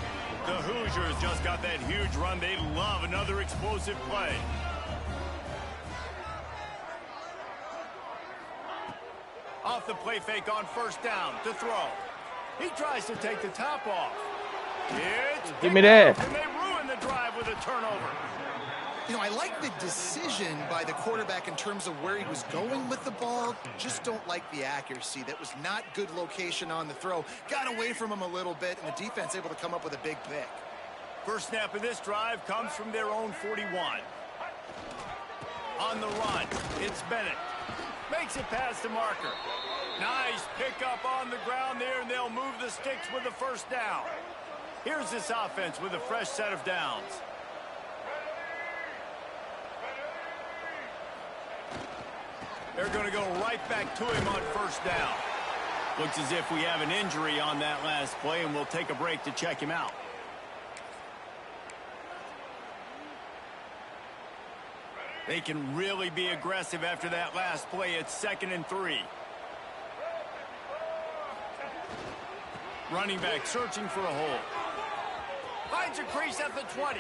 The Hoosiers just got that huge run. They love another explosive play. Off the play fake on 1st down to throw. He tries to take the top off. Give me that. And they ruin the drive with a turnover. You know, I like the decision by the quarterback in terms of where he was going with the ball. Just don't like the accuracy. That was not good location on the throw. Got away from him a little bit, and the defense able to come up with a big pick. First snap of this drive comes from their own 41. On the run, it's Bennett. Makes it past the marker. Nice pickup on the ground there, and they'll move the sticks with the 1st down. Here's this offense with a fresh set of downs. They're going to go right back to him on 1st down. Looks as if we have an injury on that last play, and we'll take a break to check him out. They can really be aggressive after that last play. It's 2nd and 3. Running back searching for a hole. Finds a crease at the 20.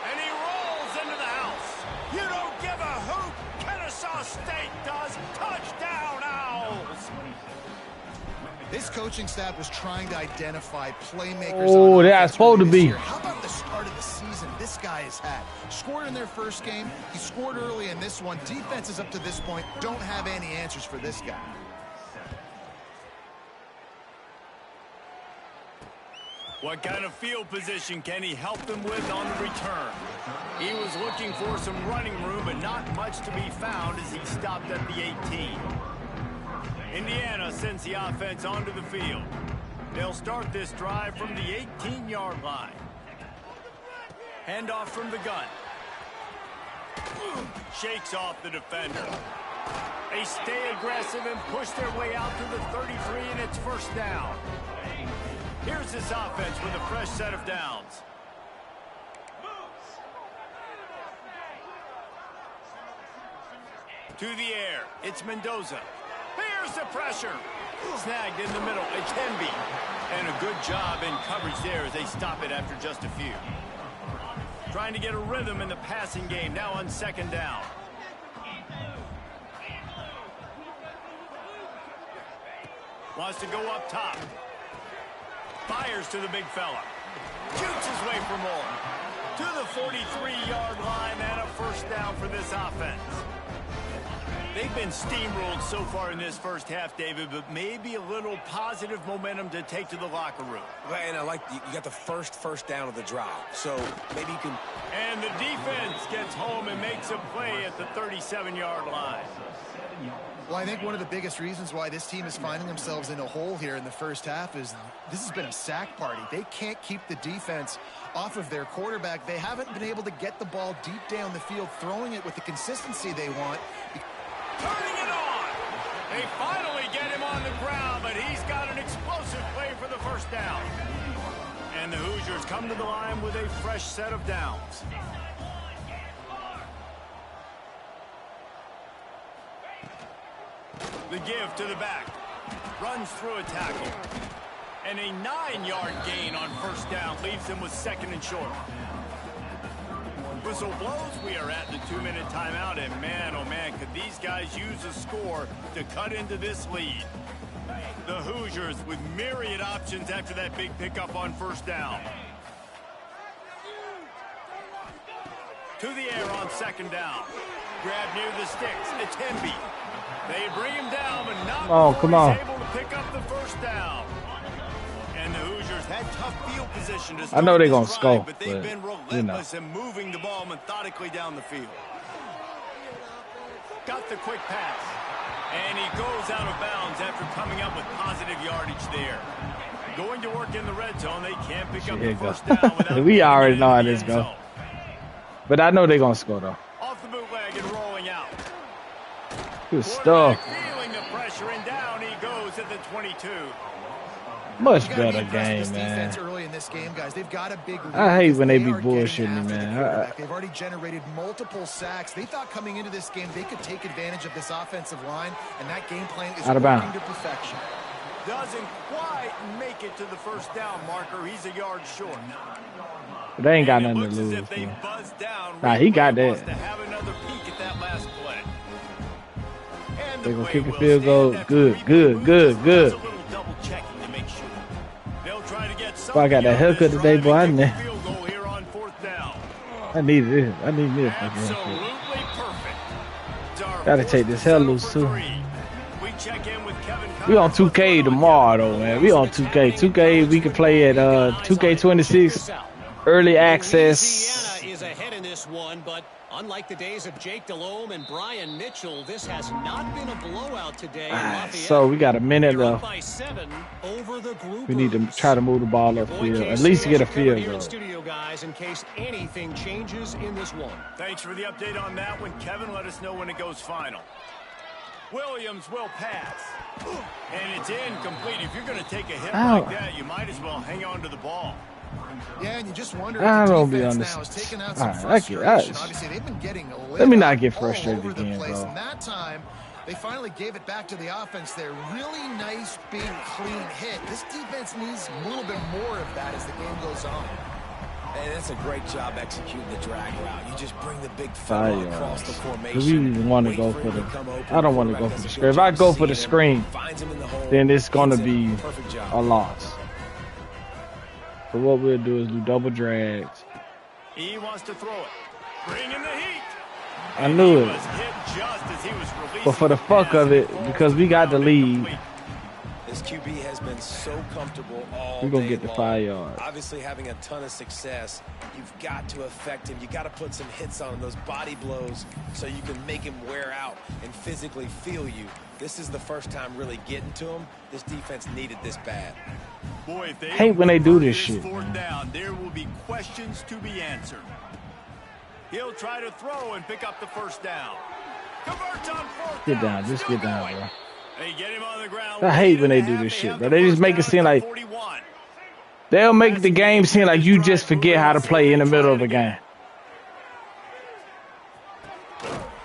And he rolls into the house. You don't give a hoot. Kennesaw State does. Touchdown, Owls. This coaching staff was trying to identify playmakers. Oh, that's supposed to be. How about the start of the season this guy has had? Scored in their first game. He scored early in this one. Defenses up to this point don't have any answers for this guy. What kind of field position can he help them with on the return? He was looking for some running room, but not much to be found as he stopped at the 18. Indiana sends the offense onto the field. They'll start this drive from the 18-yard line. Handoff from the gun. Shakes off the defender. They stay aggressive and push their way out to the 33, and it's 1st down. Here's this offense with a fresh set of downs. To the air, it's Mendoza. Here's the pressure. Snagged in the middle. It can be. And a good job in coverage there as they stop it after just a few. Trying to get a rhythm in the passing game. Now on 2nd down. Wants to go up top. Fires to the big fella. Shoots his way for more. To the 43-yard line and a 1st down for this offense. They've been steamrolled so far in this first half, David, but maybe a little positive momentum to take to the locker room. And I like you got the first down of the drive, so maybe you can. And the defense gets home and makes a play at the 37-yard line. Well, I think one of the biggest reasons why this team is finding themselves in a hole here in the first half is this has been a sack party. They can't keep the defense off of their quarterback. They haven't been able to get the ball deep down the field, throwing it with the consistency they want. Turning it on. They finally get him on the ground, but he's got an explosive play for the 1st down. And the Hoosiers come to the line with a fresh set of downs. The give to the back. Runs through a tackle. And a 9-yard gain on 1st down leaves them with 2nd and short. Whistle blows. We are at the 2-minute timeout, and man, oh man, could these guys use a score to cut into this lead. The Hoosiers with myriad options after that big pickup on 1st down. To the air on 2nd down. Grab near the sticks. It's Hemby. They bring him down, but not before he's able to pick up the 1st down. And the Hoosiers had tough field position to start. I know they're going to score, but they've been relentless in moving the ball methodically down the field. Got the quick pass. And he goes out of bounds after coming up with positive yardage there. Going to work in the red zone. They can't pick up the 1st down without we already know how this goes. But I know they're going to score, though. Off the bootleg and rolling out. Good stuff. Feeling the pressure, and down he goes at the 22. Much better game, man. Early in this game, guys. They've got a big lead. I hate when they be bullshitting me, man. They've already generated multiple sacks. They thought coming into this game they could take advantage of this offensive line, and that game plan is working to perfection. Doesn't quite make it to the 1st down marker. He's a yard short. But they ain't got nothing to lose. Nah, he got that. They're going to kick a field goal. Good, good, good, good. Boy, I got that haircut today, boy. I needed this. I need this. Gotta take this hair loose, too. We on 2K tomorrow, though, man. We on 2K. 2K, we can play at 2K26 early access. Indiana is ahead in this one, but unlike the days of Jake Delhomme and Brian Mitchell, this has not been a blowout today. So we got a minute left. We need to try to move the ball upfield, at least get a field goal. Studio guys, in case anything changes in this one. Thanks for the update on that one, Kevin. Let us know when it goes final. Williams will pass. And it's incomplete. If you're going to take a hit like that, you might as well hang on to the ball. Yeah, and you just wonder I if the don't be defense on now this. is taking out All some right, I get frustration. it. Obviously, they've been getting Let me lit not up get all frustrated over the again, place, bro. and that time they finally gave it back to the offense there. Really nice, big, clean hit. This defense needs a little bit more of that as the game goes on. Hey, that's a great job executing the drag route. You just bring the big 5 fella across yards. the Do formation. we even want to Wait go for for him the? to come open. I don't want to go Quarterback for the does a screen. good If I job go for the seeing him, screen, finds him in the hole, then it's gonna hits it. be Perfect job. a loss. So what we'll do is do double drags. He wants to throw it. Bring in the heat. I knew He it. was hit just as he was releasing But for the fuck pass, of and it, falls because to we got the ground lead, incomplete. This QB has been so comfortable all we're gonna day get the long. 5 yards. Obviously having a ton of success. You've got to affect him. You got to put some hits on him, those body blows, so you can make him wear out and physically feel you. This is the first time really getting to him. This defense needed this bad. Boy, if they Hate don't when they do convert this shit, fourth man. down, there will be questions to be answered. He'll try to throw and pick up the first down. Converts on fourth Get down. down, just Still get down, going. bro. They get him on the ground. I hate when they Lead do and a this half. shit, They bro. have They the just first make it down seem at the like 41. they'll make the game seem like you just forget how to play in the middle of a game.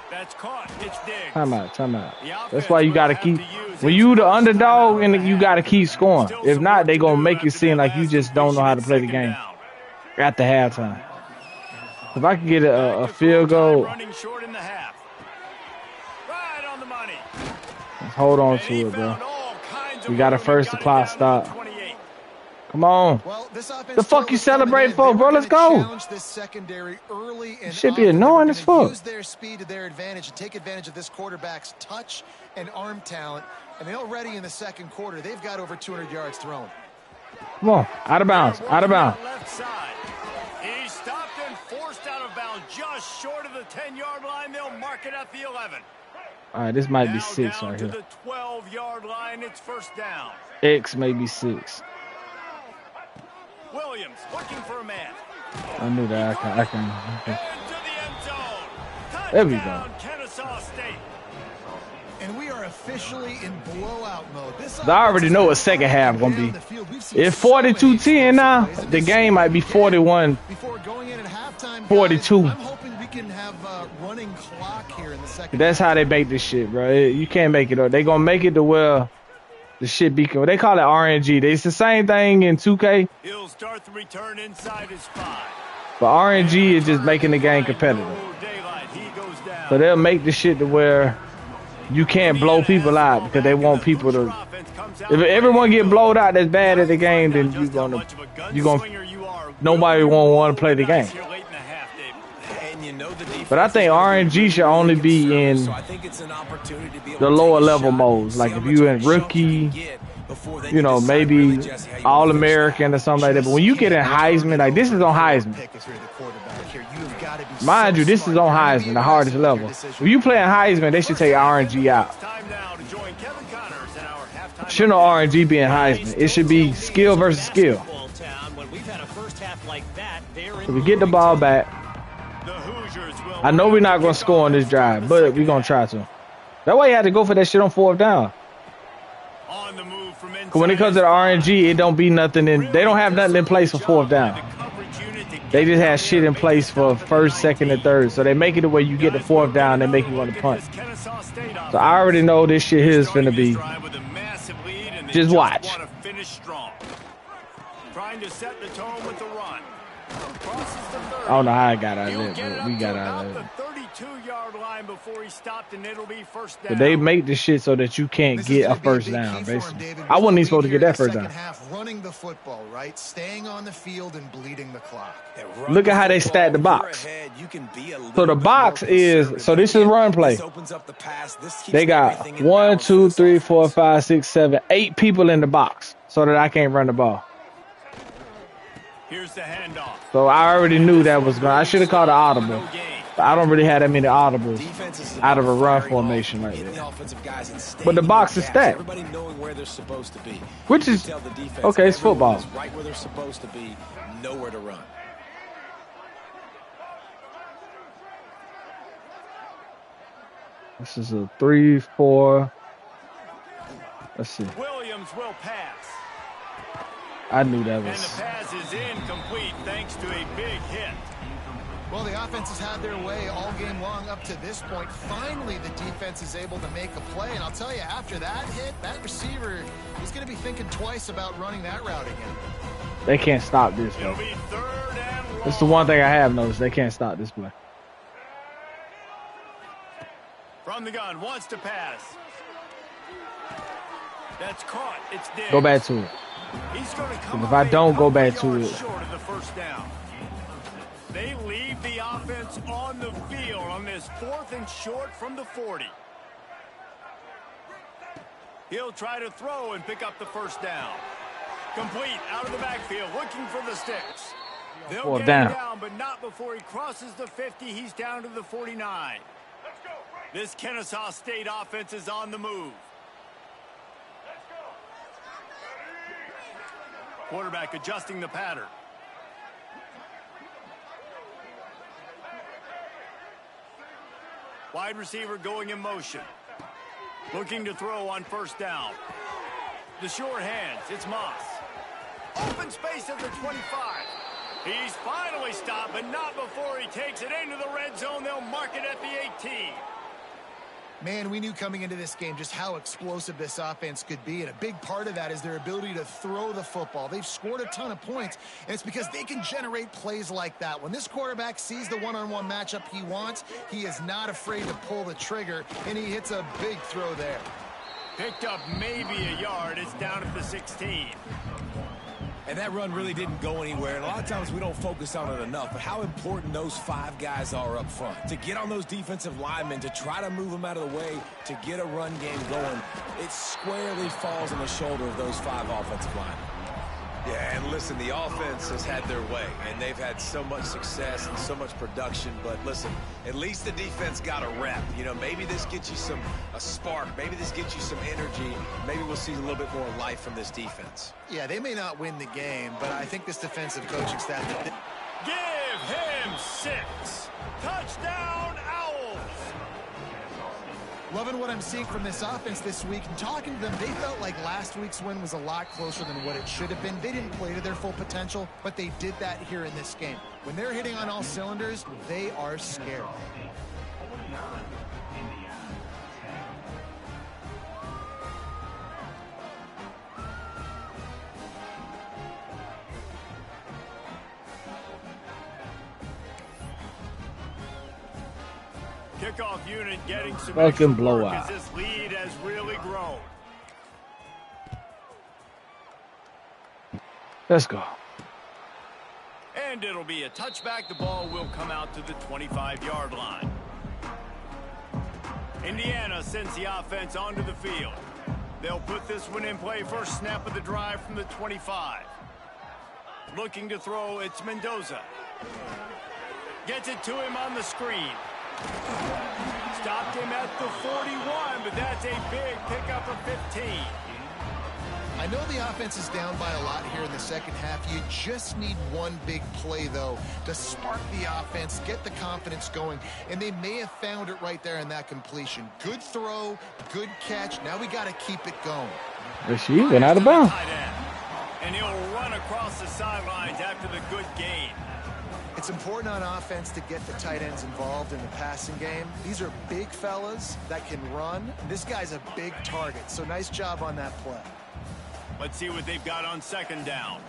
That's caught. It's Diggs. Time out, time out. The That's offense why you will gotta have keep. to use When its you the first underdog, timeout and of the you half. gotta keep scoring. Still If some not, work they to gonna do make it after seem that like you last just don't know how to play the completion game at second down. at the halftime. If I could get Back a to field full time, goal, running short in the half. Right on the money. let's hold on And he to it, bro. found all kinds of We got a room and first got it clock down to the stop. 28. Come on. Well, this offense The fuck you was coming celebrating in. for, They bro? were Let's going to go. challenge this secondary early and Should be often. They were annoying going as to fuck. use their speed to their advantage and take advantage of this quarterback's touch and arm talent. And already in the second quarter, they've got over 200 yards thrown. Come on. Out of bounds. Out of bounds. Left side. He stopped and forced out of bounds just short of the 10-yard line. They'll mark it at the 11. All right, this might be Now 6 down right to here. the 12-yard line. It's first down. X may be 6. Williams looking for a man. I knew that. I can. Into the end zone. There we go. Touchdown, Kennesaw State. And we are officially in blowout mode. This I already know what second half gonna be. It's 42-10 now. The game might be 41. Before going in at halftime, 42. guys, I'm hoping we can have a running clock here in the second That's half. how they make this shit, bro. You can't make it up. They gonna make it to where the shit be. They call it RNG. It's the same thing in 2K, He'll start the return inside his 5. but RNG is just making the game competitive. No daylight. He goes down. So they'll make the shit to where you can't blow people out because they want people to. If everyone get blowed out that's bad at the game, then you gonna nobody won't want to play the game. And you know the defense But I think RNG should only be in so I think it's an opportunity to be able the to lower take a level shot, modes. see Like how if much you of a in chunk you rookie, can get before then you know, decide maybe really, Jesse, how you All wanna finish American or something like that. But when you get in Heisman, like this is on Heisman. Mind you, this is on Heisman, the hardest level. If you playing Heisman, they should take RNG out. Shouldn't no RNG be in Heisman. It should be skill versus skill. So we get the ball back. I know we're not going to score on this drive, but we're going to try to. That way you had to go for that shit on fourth down. When it comes to the RNG, it don't be nothing in. They don't have nothing in place for fourth down. They just have shit in place for first, second, and third. So they make it the way you get the fourth down, they make you want to punt. So I already know this shit here is finna be. Just watch. Trying to set the tone with the run. I don't know how I got out of it, but we got out of it. The 32-yard line before he stopped, and it'll be first down. But they make this shit so that you can't get a first down, basically. I wasn't even supposed to get that first down. Running the football, right? Staying on the field and bleeding the clock. Look at how they stack the box. So the box is, so this is run play. They got 1, 2, 3, 4, 5, 6, 7, 8 people in the box so that I can't run the ball. Here's the handoff. So I already knew that was going. I should have called an audible. But I don't really have that many audibles out of a run formation like that. But the box is stacked. Which is okay, it's football. Right where they're supposed to be, nowhere to run. This is a 3, 4. Let's see. Williams will pass. I knew that And the was. pass is incomplete thanks to a big hit. Well, the offense has had their way all game long up to this point. Finally, the defense is able to make a play. And I'll tell you, after that hit, that receiver is going to be thinking twice about running that route again. They can't stop this, It'll though. be 3rd and long. That's the one thing I have noticed. They can't stop this play. From the gun, wants to pass. That's caught. It's Diggs. Go back to it. He's going to come If I away don't a go couple back to yards it. short of the first down. They leave the offense on the field on this 4th and short from the 40. He'll try to throw and pick up the first down. Complete out of the backfield, looking for the sticks. They'll get him down, but not before he crosses the 50. He's down to the 49. This Kennesaw State offense is on the move. Quarterback adjusting the pattern. Wide receiver going in motion. Looking to throw on first down. The short hands, it's Moss. Open space at the 25. He's finally stopped, but not before he takes it into the red zone. They'll mark it at the 18. Man, we knew coming into this game just how explosive this offense could be, and a big part of that is their ability to throw the football. They've scored a ton of points, and it's because they can generate plays like that. When this quarterback sees the one-on-one matchup he wants, he is not afraid to pull the trigger, and he hits a big throw there. Picked up maybe a yard. It's down at the 16. And that run really didn't go anywhere. And a lot of times we don't focus on it enough. But how important those 5 guys are up front. To get on those defensive linemen, to try to move them out of the way, to get a run game going, it squarely falls on the shoulder of those 5 offensive linemen. Yeah, and listen, the offense has had their way, and they've had so much success and so much production. But listen, at least the defense got a rep. You know, maybe this gets you a spark. Maybe this gets you some energy. Maybe we'll see a little bit more life from this defense. Yeah, they may not win the game, but I think this defensive coaching staff... Give him 6. Touchdown, Owls. Loving what I'm seeing from this offense this week. And talking to them, they felt like last week's win was a lot closer than what it should have been. They didn't play to their full potential, but they did that here in this game. When they're hitting on all cylinders, they are scared. Kickoff unit getting some Fucking extra work blowout. as this lead has really grown. Let's go. And it'll be a touchback. The ball will come out to the 25-yard line. Indiana sends the offense onto the field. They'll put this one in play. First snap of the drive from the 25. Looking to throw, it's Mendoza. Gets it to him on the screen. Stopped him at the 41, but that's a big pickup of 15. I know the offense is down by a lot here in the second half. You just need one big play, though, to spark the offense, get the confidence going, and they may have found it right there in that completion. Good throw, good catch. Now we got to keep it going. She went out of bounds. And he'll run across the sidelines after the good gain. It's important on offense to get the tight ends involved in the passing game. These are big fellas that can run. This guy's a big target, so nice job on that play. Let's see what they've got on second down.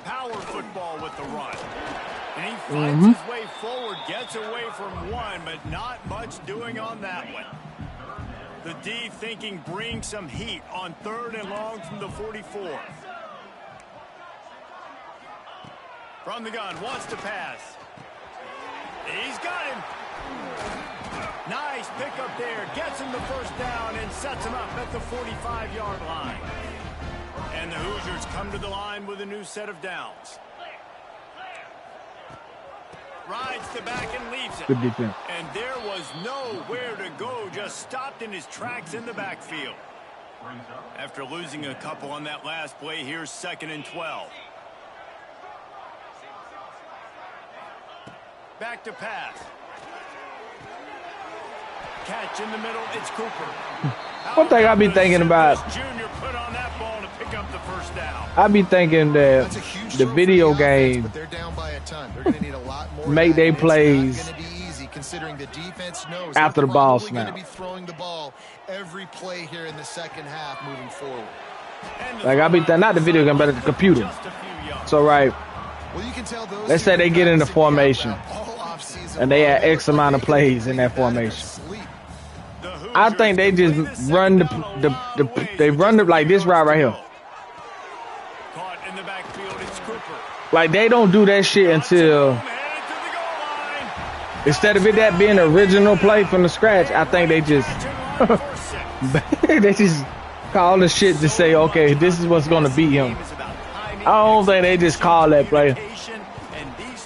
Power football with the run. And he finds his way forward, gets away from one, but not much doing on that one. The D thinking bring some heat on 3rd and long from the 44. From the gun, wants to pass. He's got him. Nice pickup there. Gets him the first down and sets him up at the 45-yard line. And the Hoosiers come to the line with a new set of downs. Rides the back and leaves it. Good defense. And there was nowhere to go. Just stopped in his tracks in the backfield. After losing a couple on that last play, here's 2nd and 12. Back to pass. Catch in the middle, it's Cooper. One thing I be thinking about, Jr. put on that ball to pick up the first down. I be thinking that That's a huge the throw for video the offense, game but they're down by a ton. They're going to need a lot more of make that, they and it's plays not going to be easy considering the defense knows after they're the ball probably going to snap. be throwing the ball every play here in the second half moving forward. Like I be thinking, not the video game, but the computer. So right, Well, you can tell those let's two say they been get in the practicing the out formation route all offseason and they long. had They X look like amount of they could have plays in that completed that in their formation. sleep. I think they just run they run the like this route right here. Caught in the backfield, it's Cooper. Like they don't do that shit until Headed to the goal line. instead of it that being an original play from the scratch, I think they just they just call the shit to say, okay, this is what's gonna beat him. I don't think they just call that play.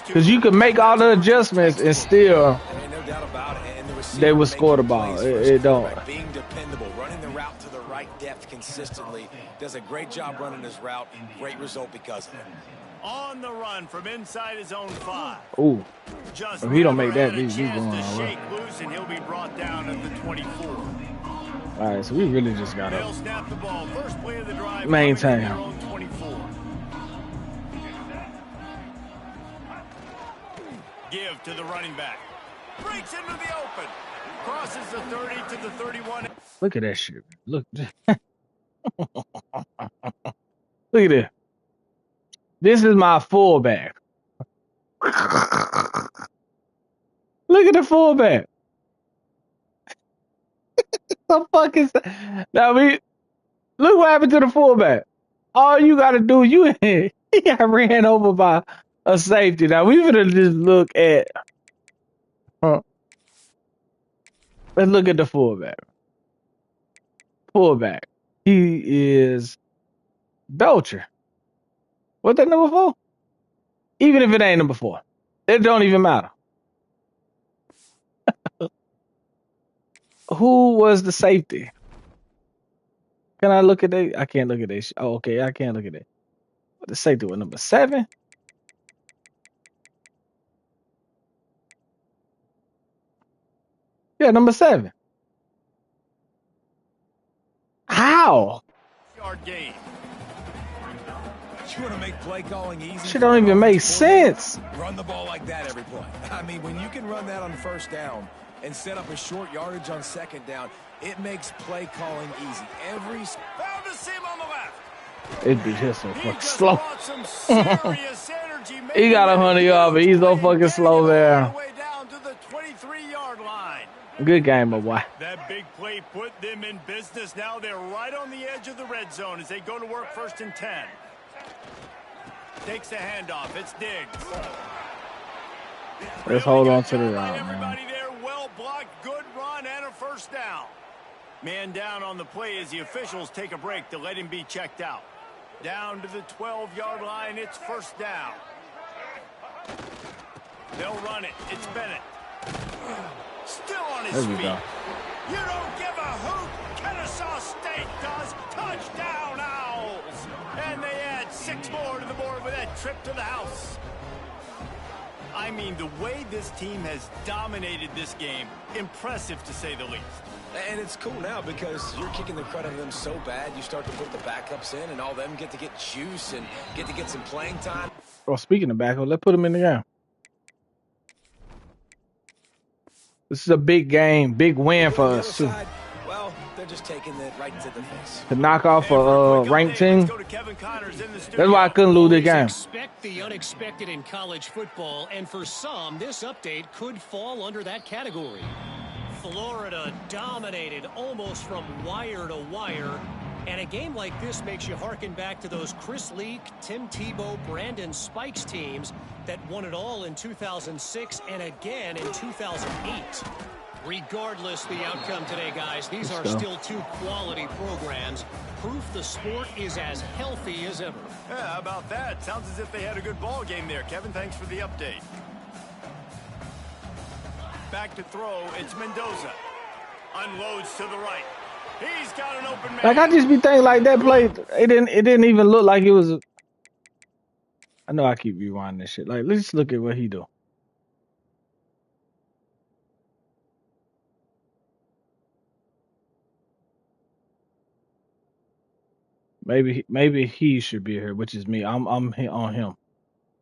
Because you can make all the adjustments and still There ain't no doubt about it. And the receiver they would making score the plays ball. for his It don't. quarterback, being dependable, running the route to the right depth consistently. Does a great job running his route. Great result because of it. On the run from inside his own 5. Ooh. Just If he don't make never that, had a he's chance going to all right. shake loose, and he'll be brought down at the 24. All right, so we really just got They'll to snap the ball. First play of the drive. maintain. Their own 24. Give to the running back. Breaks into the open. Crosses the 30 to the 31. Look at that shit. Look. Look at this. This is my fullback. Look at the fullback. The fuck is that? Now we look what happened to the fullback. All you gotta do, he got ran over by a safety. Now we gonna just look at let's look at the fullback. Fullback. He is Belcher. What that number 4? Even if it ain't number 4. It don't even matter. Who was the safety? Can I look at that? I can't look at that. Oh, okay. I can't look at that. What the safety was number 7? Yeah, number 7. How? Yard gain. You want to make play calling easy? Shit don't even make sense. Run the ball like that every play. I mean, when you can run that on first down and set up a short yardage on second down, it makes play calling easy. Found a seam on the left. It be just so He fucking just slow. brought some serious energy. He got 100 yards, but he's so fucking slow there. All the way down to the 23-yard line. Good game, my boy. That big play put them in business. Now they're right on the edge of the red zone as they go to work 1st and 10. Takes the handoff. It's Diggs. Let's hold on to the route, man. Everybody there, well blocked, good run, and a first down. Man down on the play as the officials take a break to let him be checked out. Down to the 12-yard line, it's first down. They'll run it. It's Bennett. Still on his There we feet. go. You don't give a hoot. Kennesaw State does. Touchdown, Owls. And they add 6 more to the board with that trip to the house. I mean, the way this team has dominated this game, impressive to say the least. And it's cool now because you're kicking the crud out of them so bad, you start to put the backups in, and all them get to get juice and get to get some playing time. Well, speaking of backup, let's put him in the game. This is a big game, big win for On the us, other too. side, well, they're just taking it right to the face. To knock off And for a quick ranked update, team. let's go to Kevin Connors in the That's studio. why I couldn't lose the Always game. expect the unexpected in college football, and for some, this update could fall under that category. Florida dominated almost from wire to wire, and a game like this makes you harken back to those Chris Leak, Tim Tebow, Brandon Spikes teams that won it all in 2006 and again in 2008. Regardless the outcome today, guys, these are still 2 quality programs. Proof the sport is as healthy as ever. Yeah, how about that? Sounds as if they had a good ball game there. Kevin, thanks for the update. Back to throw, it's Mendoza. Unloads to the right. He's got an open man. Like I just be thinking like that play, it didn't even look like it was. I know I keep rewinding this shit. Like let's look at what he do. Maybe he should be here, which is me. I'm on him.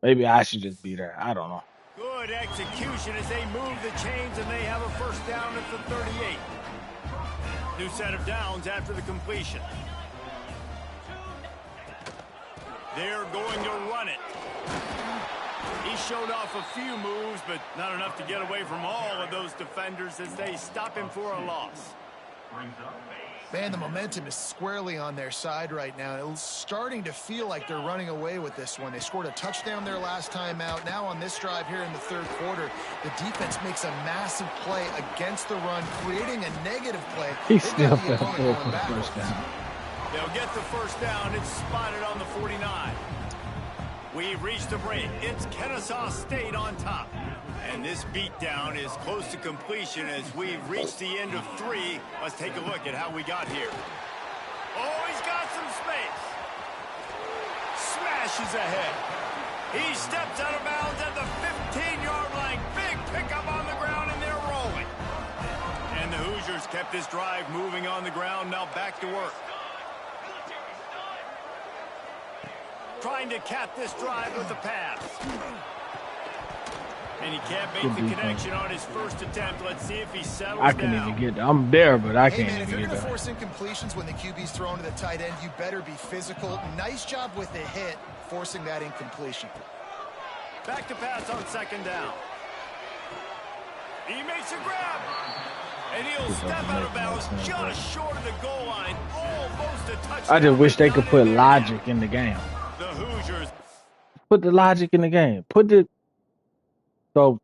Maybe I should just be there. I don't know. Good execution as they move the chains, and they have a first down at the 38. New set of downs after the completion. They're going to run it. He showed off a few moves, but not enough to get away from all of those defenders as they stop him for a loss. Man, the momentum is squarely on their side right now. It's starting to feel like they're running away with this one. They scored a touchdown their last time out. Now on this drive here in the third quarter, the defense makes a massive play against the run, creating a negative play. He still fell for the first down. They'll get the first down. It's spotted on the 49. We've reached the break. It's Kennesaw State on top. And this beatdown is close to completion as we've reached the end of 3. Let's take a look at how we got here. Oh, he's got some space. Smashes ahead. He steps out of bounds at the 15-yard line. Big pickup on the ground, and they're rolling. And the Hoosiers kept this drive moving on the ground. Now back to work. Trying to cap this drive with the pass. And he can't make the connection on his first attempt. Let's see if he settles down. I can't even get there. I'm there, but I can't if even you're get going to there. force incompletions when the QB's thrown to the tight end, you better be physical. Nice job with the hit, forcing that incompletion. Back to pass on second down. He makes a grab. And he'll step out of bounds just short of the goal line. Almost a touchdown. I just wish they could put logic in the game. The Hoosiers. Put the logic in the game. So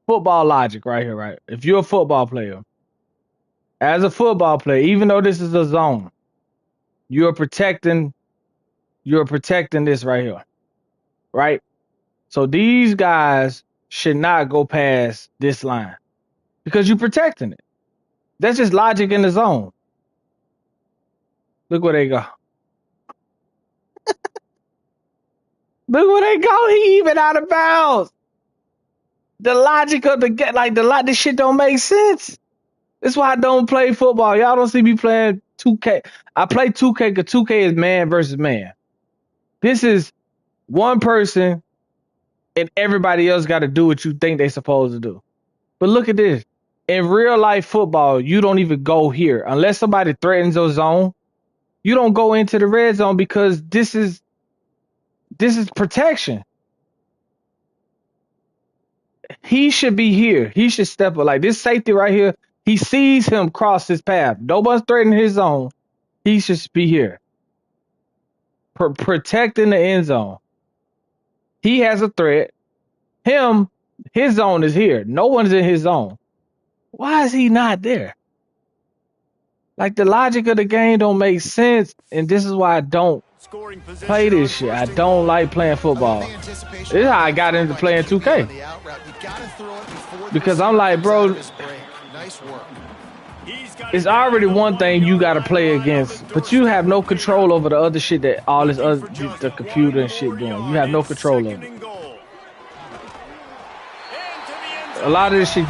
football logic right here, right? If you're a football player, as a football player, even though this is a zone, you're protecting this right here, right? So these guys should not go past this line because you're protecting it. That's just logic in the zone. Look where they go. Look where they go. He even out of bounds. The logic of this shit don't make sense. That's why I don't play football. Y'all don't see me playing 2K. I play 2K because 2K is man versus man. This is one person and everybody else got to do what you think they're supposed to do. But look at this. In real life football, you don't even go here. Unless somebody threatens your zone, you don't go into the red zone because this is protection. He should be here. He should step up. Like this safety right here, he sees him cross his path. Nobody's threatening his zone. He should be here. Protecting the end zone. He has a threat. His zone is here. No one's in his zone. Why is he not there? Like the logic of the game don't make sense, and this is why I don't play this shit. I don't like playing football. This is how I got into playing 2K. Because I'm like, bro, it's already one thing you got to play against, but you have no control over the other shit that all this other, the computer and shit doing. You have no control over it. A lot of this shit,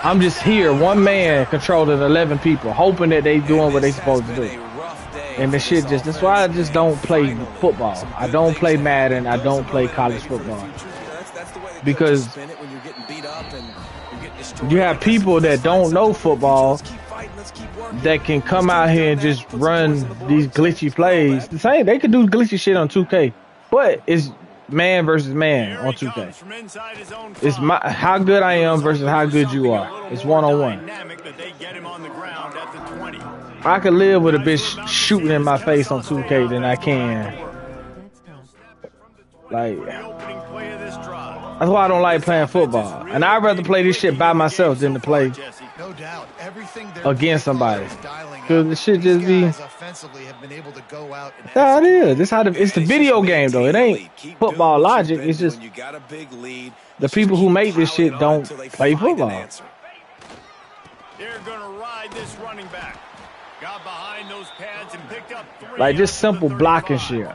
I'm just here, one man controlling 11 people, hoping that they doing what they supposed to do. And the shit that's why I just don't play football. I don't play Madden. I don't play college football. Because you have people that don't know football that can come out here and just run these glitchy plays. The same, they can do glitchy shit on 2K, but it's man versus man on 2K. It's how good I am versus how good you are. It's one-on-one. I could live with a bitch shooting in my face on 2K than I can. Like, that's why I don't like playing football. And I'd rather play this shit by myself than to play against somebody. Because the shit just be... That is. It's the video game, though. It ain't football logic. It's just the people who make this shit don't play football. They're going to ride this running back. Got behind those pads and picked up 3. Like just simple blocking shit.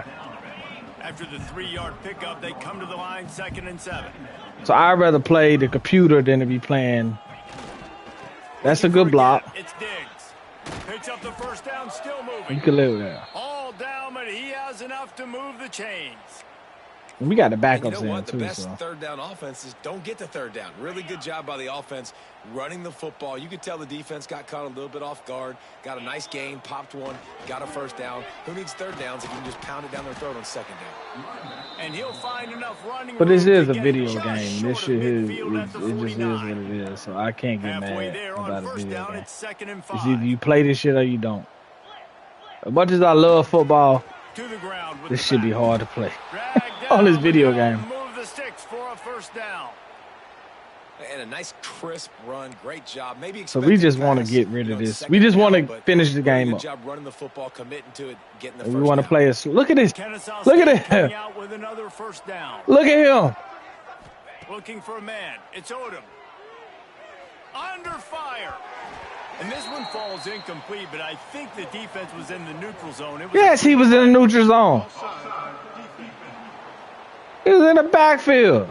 After the 3-yard pickup, they come to the line 2nd and 7. So I'd rather play the computer than to be playing. That's a good block. It's Diggs. Picks up the first down, still moving. You can live with that. All down, but he enough to move the chains. We got the And you backups know what? in The too, best so. third down offenses don't get to third down. Really good job by the offense running the football. You could tell the defense got caught a little bit off guard, got a nice gain, popped one, got a first down. Who needs third downs if you can just pound it down their throat on second down? And he'll find enough running But this room is to a get video just game. This short of shit is midfield at the it just is 49. what it is. So I can't get Halfway mad there on about a first video down, game. it's 2nd and It's 5. either you play this shit or you don't. As much as I love football, To the ground with this the should be back. hard to play Dragged on this down, video but they'll game. Move the sticks for a first down. And a nice crisp run, great job. Maybe So we just want to get rid of this. We just want to finish the game good up. job running the football, committing to it, getting the And first we want to down. play it. Look at this. Kennesaw Look State at coming him. out with another first down. Look at him. Looking for a man. It's Odom. Under fire. And this one falls incomplete, but I think the defense was in the neutral zone. It was Yes, he was in the neutral zone. He was in the backfield.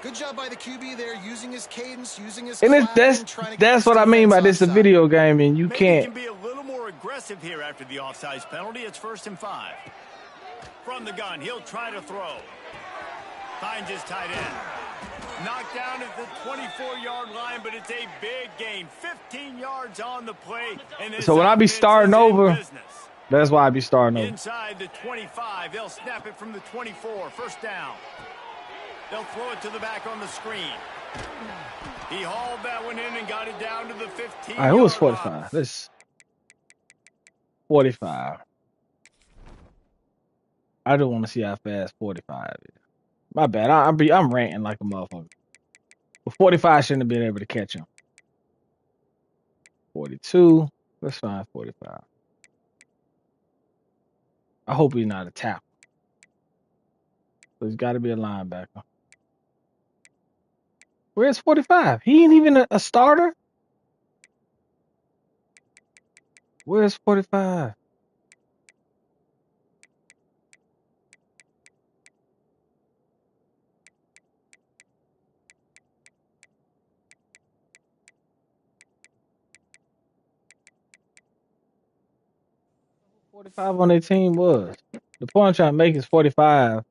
Good job by the QB there, using his cadence, using his And clapping, trying to get that's this what I mean by defense this a offside. video game, and you Maybe can't. can be a little more aggressive here after the offsides penalty. It's 1st and 5. From the gun, he'll try to throw. Finds his tight end. Knocked down at the 24-yard line, but it's a big gain. 15 yards on the play. And this So when I be offense starting is in over, business. that's why I be starting over. Inside the 25, they'll snap it from the 24. First down. They'll throw it to the back on the screen. He hauled that one in and got it down to the 15. All right, who was 45? This 45. I don't want to see how fast 45 is. My bad. I'm ranting like a motherfucker. But 45 shouldn't have been able to catch him. 42. Let's find 45. I hope he's not a tackle. So he's got to be a linebacker. Where's 45? He ain't even a starter. Where's 45? On their team was. The point I'm trying to make is 45.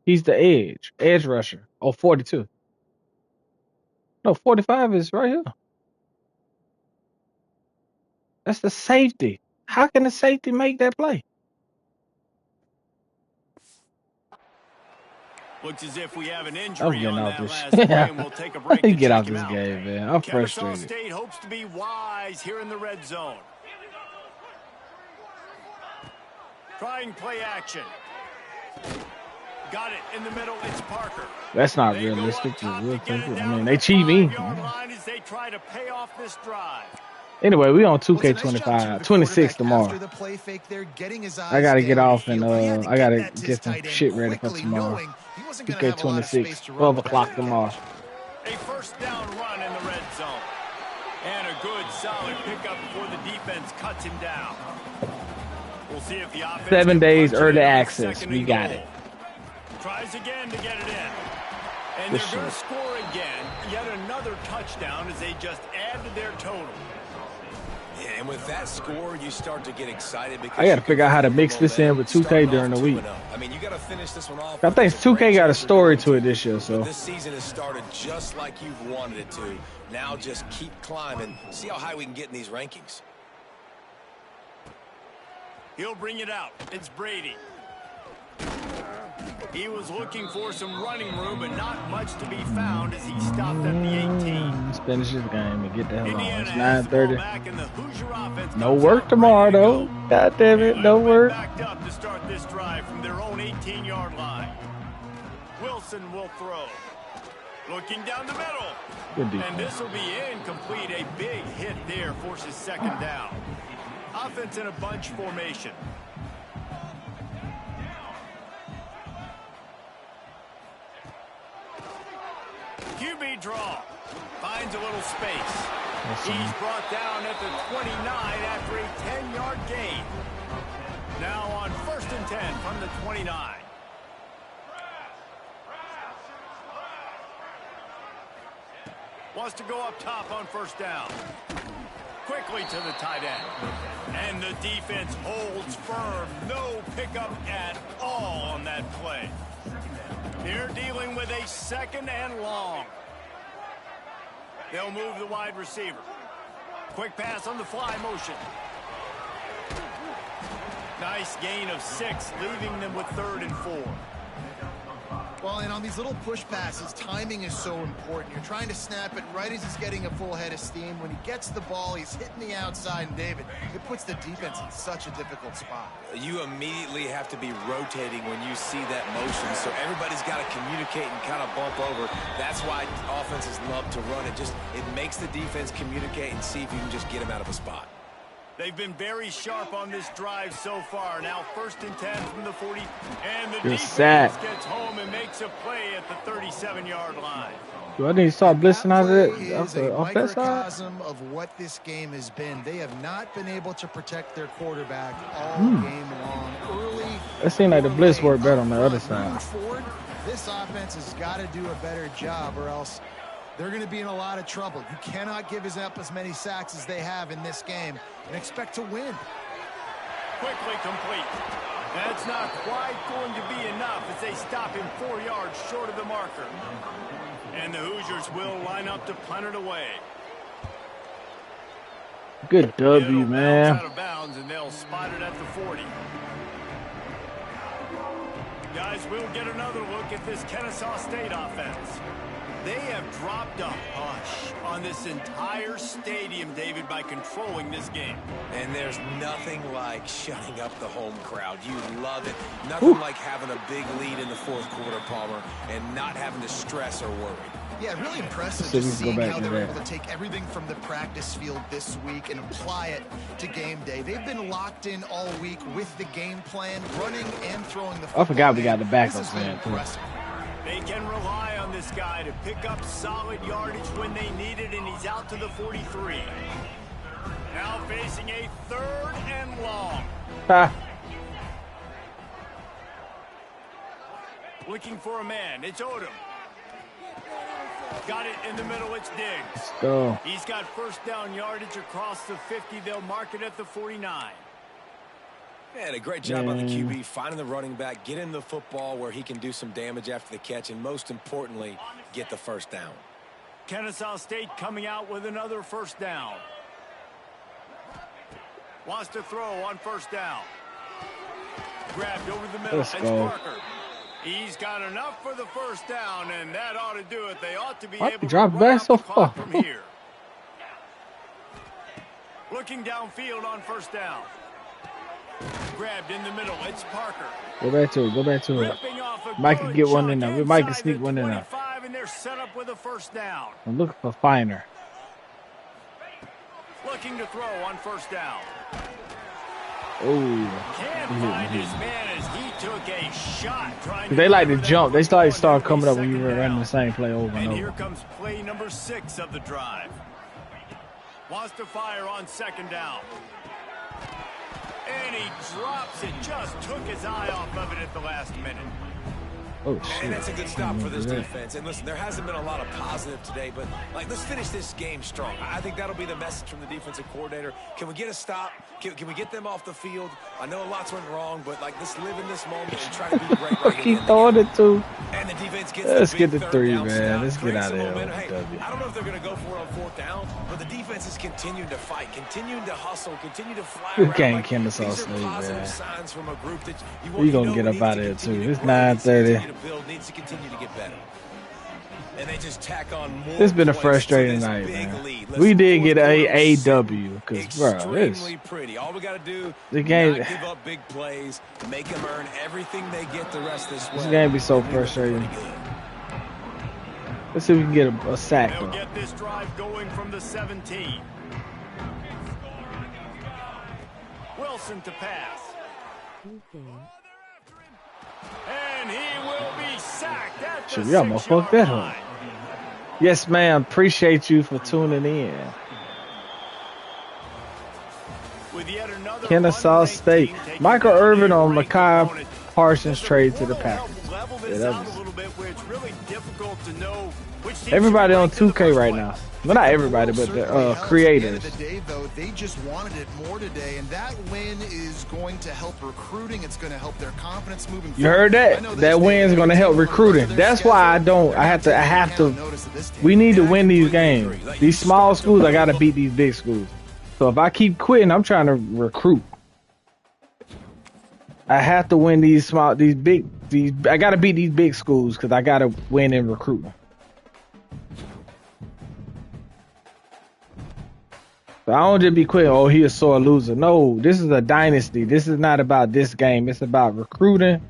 He's the edge rusher. Oh, 42. No, 45 is right here. That's the safety. How can the safety make that play? Looks as if we have an I'm injury getting on off that this last shit. play, and we'll take a break to Get check off him this out. game, man. I'm Kennesaw frustrated. State hopes to be wise here in the red zone. Trying play action. Got it in the middle. It's Parker. That's not They go realistic. up top Real to get it quick. I down mean, to they the cheat me. 5-yard line as they try to pay off this drive. Anyway, we on Well, it's a nice job, too, 2K25, the 26 quarterback tomorrow. after the play fake there, getting his I gotta eyes get off and downfield. He had to I gotta that to his get some tight end shit ready for quickly, tomorrow. knowing he wasn't gonna have a lot of 2K26, space to run 12 with o'clock that tomorrow. A first down run in the red zone. And a good, solid pickup before the defense cuts him down. We'll see if the offense 7 can days punch it early in on access. second We and got goal. it. Tries again to get it in. And This they're going to shit. score again. Yet another touchdown as they just add to their total. Yeah, and with that score, you start to get excited because I gotta you figure out how to can mix this in with 2K starting during the off week. 2-0. I mean, you got to finish this one off. I think with a 2K great got a chance of story winning. to it this year, But so this season has started just like you've wanted it to. Now just keep climbing. See how high we can get in these rankings. He'll bring it out. It's Brady. He was looking for some running room, but not much to be found as he stopped at the 18. let's finish this game and get the hell on. Indiana It's has the ball 9:30. back, and the Hoosier offense No comes work out tomorrow ready to though. go. God damn A it, little no bit work. backed up to start this drive from their own 18-yard line. Wilson will throw. Looking down the middle. Good And defense. this will be incomplete. A big hit there forces second down. Offense in a bunch formation. QB draw. Finds a little space. He's brought down at the 29 after a 10-yard gain. Now on 1st and 10 from the 29. Wants to go up top on first down. Quickly to the tight end. And the defense holds firm. No pickup at all on that play. They're dealing with a 2nd and long. They'll move the wide receiver. Quick pass on the fly motion. Nice gain of 6, leaving them with 3rd and 4. Well, and on these little push passes, timing is so important. You're trying to snap it right as he's getting a full head of steam. When he gets the ball, he's hitting the outside, and David, it puts the defense in such a difficult spot. You immediately have to be rotating when you see that motion, so everybody's got to communicate and kind of bump over. That's why offenses love to run it. It makes the defense communicate and see if you can just get him out of a spot. They've been very sharp on this drive so far. Now 1st and 10 from the 40. And the defense gets home and makes a play at the 37-yard line. Do I need to start blitzing out of it? Is a microcosm of what this game has been. They have not been able to protect their quarterback all game long. Early, it seemed like the blitz worked better on the other side. Forward, this offense has got to do a better job, or else they're going to be in a lot of trouble. You cannot give up as many sacks as they have in this game and expect to win. Quickly complete. That's not quite going to be enough as they stop him 4 yards short of the marker. And the Hoosiers will line up to punt it away. Good W, man. Out of bounds, and they'll spot it at the 40. Guys, we'll get another look at this Kennesaw State offense. They have dropped a hush on this entire stadium, David, by controlling this game. And there's nothing like shutting up the home crowd. You love it. Nothing like having a big lead in the 4th quarter, Palmer, and not having to stress or worry. Yeah, really impressive just seeing how they were able to take everything from the practice field this week and apply it to game day. They've been locked in all week with the game plan, running and throwing the football. I forgot we got the backups, man. They can rely on this guy to pick up solid yardage when they need it, and he's out to the 43. Now facing a 3rd and long. Looking for a man. It's Odom. Got it in the middle. It's Diggs. Let's go. He's got 1st down yardage across the 50. They'll mark it at the 49. And a great job on the QB, finding the running back, getting the football where he can do some damage after the catch, and most importantly, get the 1st down. Kennesaw State coming out with another 1st down. Wants to throw on 1st down. Grabbed over the middle. It's Parker. He's got enough for the 1st down, and that ought to do it. They ought to be able to drop back so far from here. Looking downfield on 1st down. Grabbed in the middle. It's Parker. Go back to it. Go back to it. Mike can get one in there. We might can sneak one in there. And they're set up with a 1st down. I'm looking for Finer. Looking to throw on 1st down. Oh. Can't find his man as he took a shot. They like to jump. They start coming up when you were running the same play over and over. And here comes play number 6 of the drive. Wants to fire on 2nd down. And he drops it. Just took his eye off of it at the last minute. Oh, shit. And that's a good stop for this defense. And listen, there hasn't been a lot of positive today, but let's finish this game strong. I think that'll be the message from the defensive coordinator. Can we get a stop? Can we get them off the field? I know lots went wrong, but let's live in this moment and try to be great. Keep throwing it too. And the defense gets Let's get the 3, man. Let's get out of here. Hey, I don't know if they're going to go for it on 4th down, but the defense is continuing to fight, continuing to hustle, continue to fly around. You can't Kennesaw State, man. Signs from a group that you gonna get up out of here too. It's 9:30. Build needs to continue to get better. And they just tack on more. It's been a frustrating night, man. We did get a W because, bro, it's pretty. All we got to do the game. Not give up big plays, make them earn everything they get the rest of this way. This game be so frustrating. Let's see if we can get a sack. They'll get this drive going from the 17. Wilson to pass. And he will be sacked at the 6-yard line. Yes, ma'am. Appreciate you for tuning in. With yet another Kennesaw State. Michael Irvin on Makai Parsons trade to the Packers. Level Yeah, this that out was- a little bit where it's really difficult to know which team Everybody should on rank in the 2K first right place. now. Well, not everybody, but Certainly the helps. At the creators. end of the day, though, they just wanted it more today, and that win is going to help recruiting. It's going to help their confidence moving You forward. heard I that? know this That day win's every gonna team help on the rest of recruiting. their That's why I schedule, don't. they're I not have to taking to. notice of this team. We need to And I win these completely games. agree. Like, These you small start to schools, I gotta build beat these big schools. So if I keep quitting, I'm trying to recruit. I have to win these small, these big, these. I gotta beat these big schools because I gotta win in recruiting. So I don't just be quitting. Oh, he a sore loser. No, this is a dynasty. This is not about this game. It's about recruiting,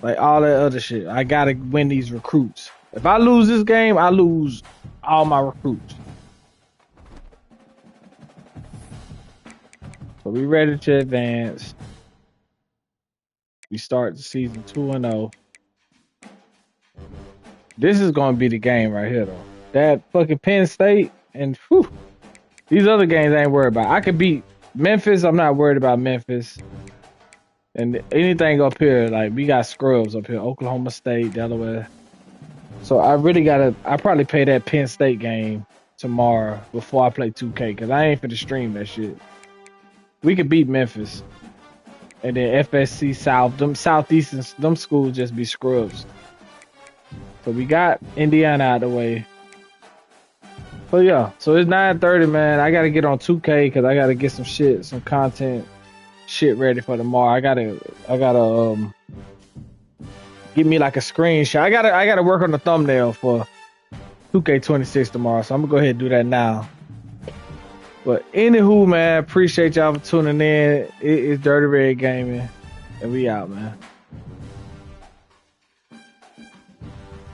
like all that other shit. I gotta win these recruits. If I lose this game, I lose all my recruits. So we ready to advance. We start the season 2-0. This is gonna be the game right here, though. That fucking Penn State and whew, these other games I ain't worried about. I could beat Memphis. I'm not worried about Memphis. And anything up here, like we got scrubs up here, Oklahoma State, Delaware. So I really gotta. I probably play that Penn State game tomorrow before I play 2K because I ain't finna stream that shit. We could beat Memphis, and then FSC South, them Southeastern, them schools just be scrubs. So we got Indiana out of the way. But yeah, so it's 9:30, man. I gotta get on 2K because I gotta get some shit, some content, shit ready for tomorrow. I gotta give me like a screenshot. I gotta work on the thumbnail for 2K26 tomorrow. So I'm gonna go ahead and do that now. But anywho, man, appreciate y'all for tuning in. It is Dirty Red Gaming, and we out, man.